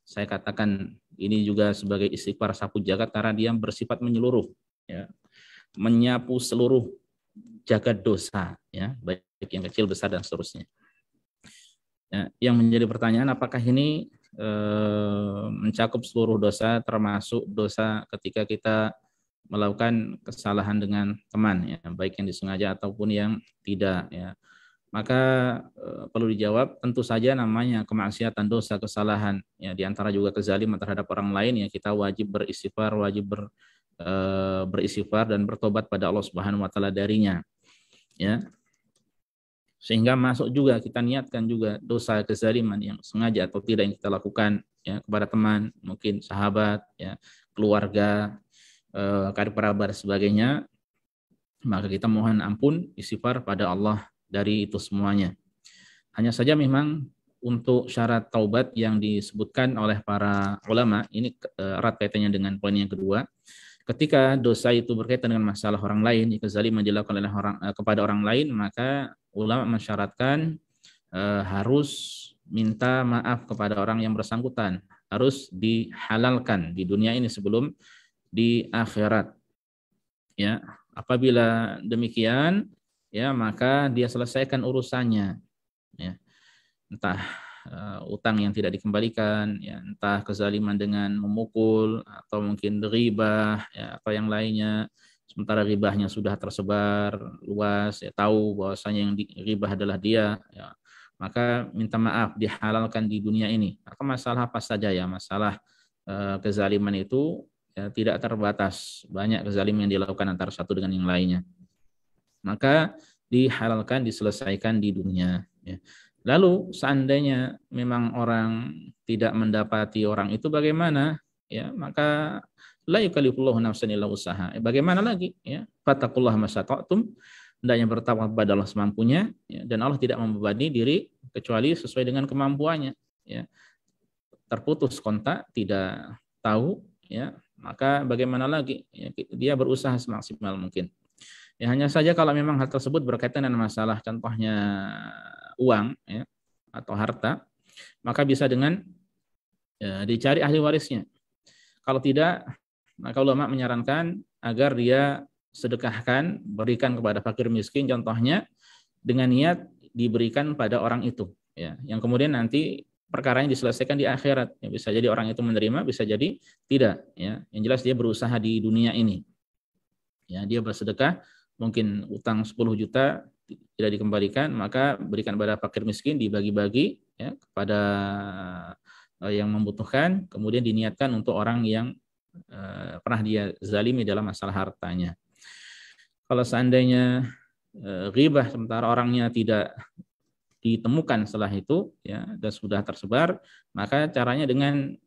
saya katakan ini juga sebagai istighfar sapu jagat karena dia bersifat menyeluruh ya. Menyapu seluruh jagat dosa ya, baik yang kecil, besar dan seterusnya. Ya, yang menjadi pertanyaan apakah ini mencakup seluruh dosa termasuk dosa ketika kita melakukan kesalahan dengan teman ya, baik yang disengaja ataupun yang tidak ya. Maka perlu dijawab tentu saja namanya kemaksiatan, dosa, kesalahan ya, diantara juga kezaliman terhadap orang lain ya, kita wajib beristighfar, wajib beristighfar dan bertobat pada Allah Subhanahu wa taala darinya ya. Sehingga masuk juga kita niatkan juga dosa kezaliman yang sengaja atau tidak yang kita lakukan ya kepada teman, mungkin sahabat ya, keluarga, karib kerabat dan sebagainya, maka kita mohon ampun, istighfar pada Allah dari itu semuanya. Hanya saja memang untuk syarat taubat yang disebutkan oleh para ulama ini erat kaitannya dengan poin yang kedua. Ketika dosa itu berkaitan dengan masalah orang lain, kezaliman dilakukan oleh kepada orang lain, maka ulama mensyaratkan harus minta maaf kepada orang yang bersangkutan, harus dihalalkan di dunia ini sebelum di akhirat. Ya, apabila demikian, ya maka dia selesaikan urusannya. Ya, entah utang yang tidak dikembalikan, ya, entah kezaliman dengan memukul atau mungkin ribah, ya, atau yang lainnya. Sementara ribahnya sudah tersebar luas, ya, tahu bahwasanya yang ribah adalah dia, ya, maka minta maaf, dihalalkan di dunia ini. Atau masalah apa saja ya, masalah kezaliman itu ya, tidak terbatas, banyak kezaliman yang dilakukan antara satu dengan yang lainnya. Maka dihalalkan, diselesaikan di dunia. Ya. Lalu seandainya memang orang tidak mendapati orang itu bagaimana? Ya, maka la yukallifullahu nafsan illa usaha. Bagaimana lagi? Ya, fattaqullaha masata'tum, hendaknya bertakwa kepada Allah semampunya, ya, dan Allah tidak membebani diri kecuali sesuai dengan kemampuannya. Ya. Terputus kontak, tidak tahu, ya, maka bagaimana lagi? Ya, dia berusaha semaksimal mungkin. Ya, hanya saja kalau memang hal tersebut berkaitan dengan masalah contohnya uang ya, atau harta, maka bisa dengan dicari ahli warisnya. Kalau tidak, maka ulama menyarankan agar dia sedekahkan, berikan kepada fakir miskin contohnya, dengan niat diberikan pada orang itu ya, yang kemudian nanti perkaranya diselesaikan di akhirat ya, bisa jadi orang itu menerima, bisa jadi tidak ya, yang jelas dia berusaha di dunia ini ya, dia bersedekah, mungkin utang 10 juta tidak dikembalikan, maka berikan kepada fakir miskin, dibagi-bagi ya, kepada yang membutuhkan, kemudian diniatkan untuk orang yang pernah dia zalimi dalam masalah hartanya. Kalau seandainya ghibah sementara orangnya tidak ditemukan setelah itu ya, dan sudah tersebar, maka caranya dengan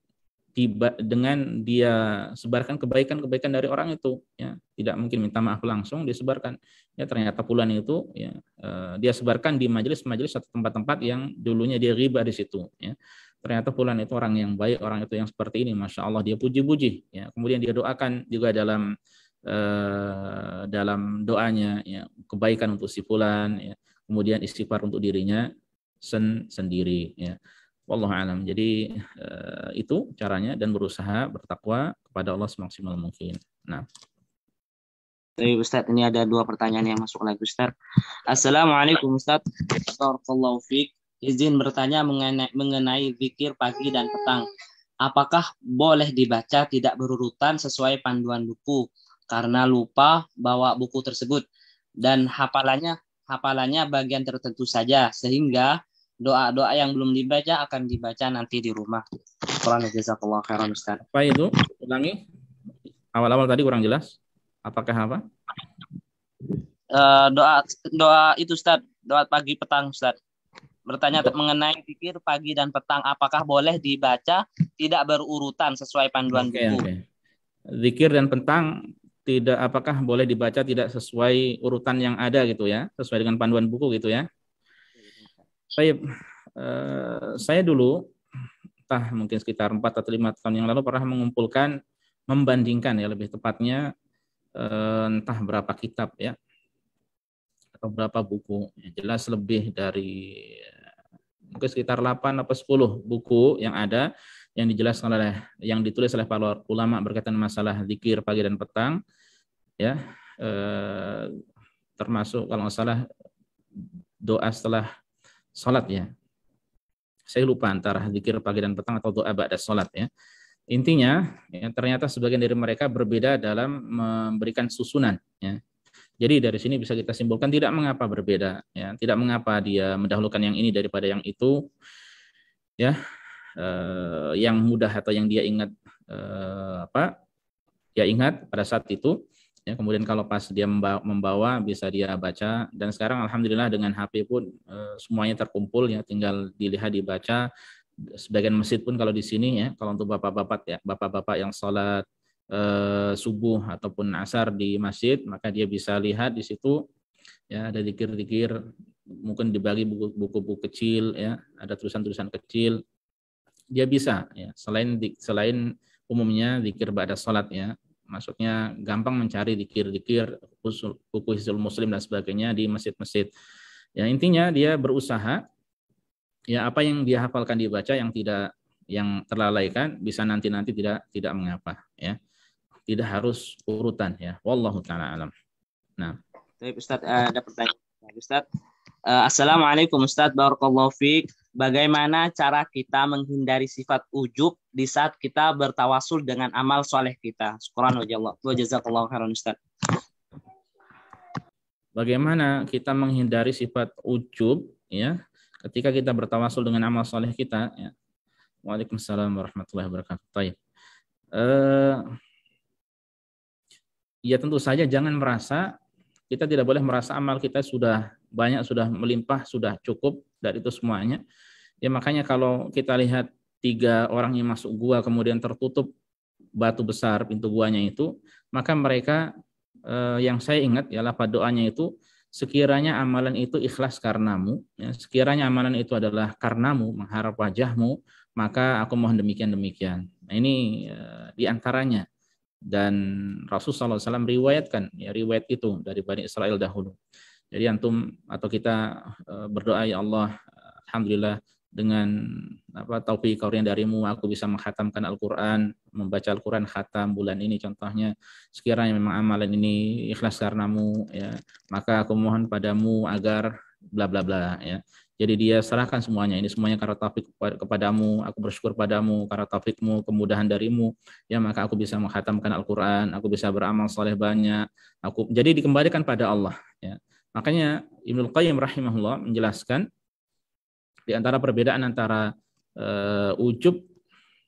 dia sebarkan kebaikan-kebaikan dari orang itu ya, tidak mungkin minta maaf langsung, disebarkan ya, ternyata fulan itu ya, dia sebarkan di majelis-majelis atau tempat-tempat yang dulunya dia ghibah di situ ya, ternyata fulan itu orang yang baik, orang itu yang seperti ini, masya Allah, dia puji-puji ya, kemudian dia doakan juga dalam doanya ya, kebaikan untuk si fulan ya, kemudian istighfar untuk dirinya sendiri ya. Wallahu a'lam. Jadi itu caranya, dan berusaha bertakwa kepada Allah semaksimal mungkin. Nah. Ustaz, ini ada 2 pertanyaan yang masuk lagi, Ustaz. Assalamualaikum Ustaz. Barakallahu fiik. Izin bertanya mengenai zikir pagi dan petang. Apakah boleh dibaca tidak berurutan sesuai panduan buku karena lupa bawa buku tersebut dan hafalannya bagian tertentu saja, sehingga doa-doa yang belum dibaca akan dibaca nanti di rumah. Qur'an, jazakallahu khairan Ustaz. Apa itu? Ulangi. Awal-awal tadi kurang jelas. Apakah apa? Doa itu Ustaz, doa pagi petang Ustaz. bertanya mengenai zikir pagi dan petang, apakah boleh dibaca tidak berurutan sesuai panduan Oke, buku? oke. Zikir dan petang tidak, apakah boleh dibaca tidak sesuai urutan yang ada gitu ya, sesuai dengan panduan buku gitu ya. Baik, saya dulu entah mungkin sekitar 4 atau 5 tahun yang lalu pernah mengumpulkan, membandingkan ya lebih tepatnya, entah berapa kitab ya atau berapa buku, yang jelas lebih dari mungkin sekitar 8 atau 10 buku yang ada yang dijelaskan oleh, yang ditulis oleh para ulama berkaitan masalah zikir pagi dan petang ya, termasuk kalau nggak salah doa setelah sholat ya. Saya lupa antara zikir pagi dan petang atau doa ba'da sholat ya. Intinya ya, ternyata sebagian dari mereka berbeda dalam memberikan susunan ya. Jadi dari sini bisa kita simpulkan tidak mengapa berbeda ya, tidak mengapa dia mendahulukan yang ini daripada yang itu ya, yang mudah atau yang dia ingat dia ingat pada saat itu ya, kemudian kalau pas dia membawa bisa dia baca, dan sekarang alhamdulillah dengan HP pun semuanya terkumpul ya, tinggal dilihat dibaca. Sebagian masjid pun kalau di sini ya, kalau untuk bapak-bapak ya, bapak-bapak yang sholat subuh ataupun asar di masjid, maka dia bisa lihat di situ ya, ada zikir-zikir, mungkin dibagi buku-buku kecil ya, ada tulisan-tulisan kecil, dia bisa ya, selain umumnya zikir ba'da sholat ya, maksudnya gampang mencari zikir-zikir buku Hisnul Muslim dan sebagainya di masjid-masjid ya. Intinya dia berusaha ya, apa yang dia hafalkan dibaca, yang tidak, yang terlalaikan bisa nanti tidak mengapa ya, tidak harus urutan ya, wallahu taala alam. Nah, Baik Ustaz, ada pertanyaan Ustaz. Assalamualaikum Ustaz, barakallahu fiik. Bagaimana cara kita menghindari sifat ujub di saat kita bertawasul dengan amal soleh kita? Syukran wa jazakallahu khairan Ustaz. Bagaimana kita menghindari sifat ujub ya ketika kita bertawasul dengan amal soleh kita ya. Waalaikumsalam warahmatullahi wabarakatuh. Ya tentu saja jangan merasa, kita tidak boleh merasa amal kita sudah banyak, sudah melimpah, sudah cukup dari itu semuanya. Ya makanya kalau kita lihat 3 orang yang masuk gua kemudian tertutup batu besar pintu guanya itu, maka mereka yang saya ingat ya lafaz doanya itu, sekiranya amalan itu ikhlas karenamu ya, sekiranya amalan itu adalah karenamu, mengharap wajahmu, maka aku mohon demikian. Nah, ini diantaranya, dan Rasulullah SAW riwayatkan ya, riwayat itu dari Bani Israel dahulu. Jadi antum atau kita berdoa, ya Allah, alhamdulillah dengan taufik karunia darimu aku bisa menghatamkan Al-Quran, membaca Al-Quran khatam bulan ini contohnya. Sekiranya memang amalan ini ikhlas karenamu ya, maka aku mohon padamu agar bla bla bla ya. Jadi dia serahkan semuanya, ini semuanya karena taufik kepadamu, aku bersyukur padamu karena taufikmu, kemudahan darimu ya, maka aku bisa menghatamkan Al-Quran, aku bisa beramal soleh banyak, jadi dikembalikan pada Allah ya. Makanya Ibnul Qayyim rahimahullah menjelaskan di antara perbedaan antara ujub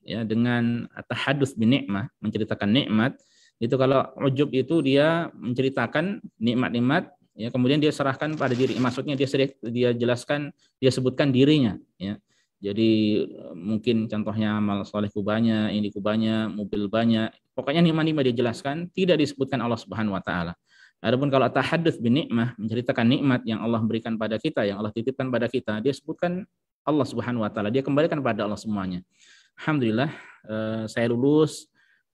ya dengan tahadduts bin ni'mah, menceritakan nikmat. Itu kalau ujub itu dia menceritakan nikmat-nikmat ya, kemudian dia serahkan pada diri. Maksudnya dia jelaskan, dia sebutkan dirinya ya. Jadi mungkin contohnya amal solehku banyak, ini ku banyak, mobil banyak. Pokoknya nikmat-nikmat dia jelaskan, tidak disebutkan Allah Subhanahu wa taala. Adapun kalau tahadduts bin ni'mah, menceritakan nikmat yang Allah berikan pada kita, yang Allah titipkan pada kita, dia sebutkan Allah Subhanahu wa taala, dia kembalikan pada Allah semuanya. Alhamdulillah saya lulus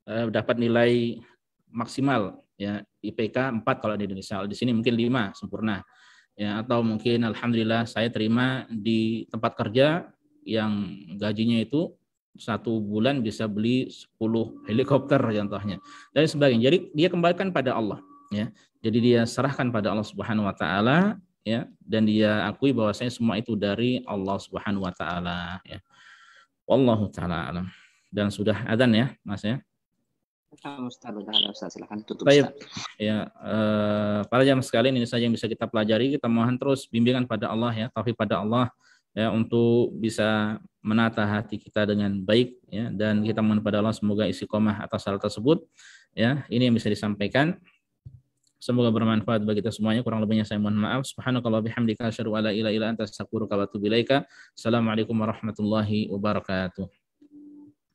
dapat nilai maksimal ya, IPK 4 kalau di Indonesia. Di sini mungkin 5 sempurna. Ya, atau mungkin alhamdulillah saya terima di tempat kerja yang gajinya itu 1 bulan bisa beli 10 helikopter contohnya dan sebagainya. Jadi dia kembalikan pada Allah ya. Jadi dia serahkan pada Allah Subhanahu wa taala ya, dan dia akui bahwasanya semua itu dari Allah Subhanahu wa taala ya. Wallahu taala alam. Dan sudah adzan ya, Mas ya. Ustaz, silakan tutup. Baik. Ya, para jamaah sekalian, ini saja yang bisa kita pelajari. Kita mohon terus bimbingan pada Allah ya, taufik pada Allah ya, untuk bisa menata hati kita dengan baik ya, dan kita mohon pada Allah semoga istiqomah atas hal tersebut ya. Ini yang bisa disampaikan. Semoga bermanfaat bagi kita semuanya. Kurang lebihnya saya mohon maaf. Subhanakallah bihamdika asyhadu an la ilaha illa anta astaghfiruka wa atubu ilaika. Assalamualaikum warahmatullahi wabarakatuh.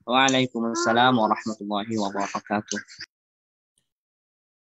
Waalaikumsalam warahmatullahi wabarakatuh.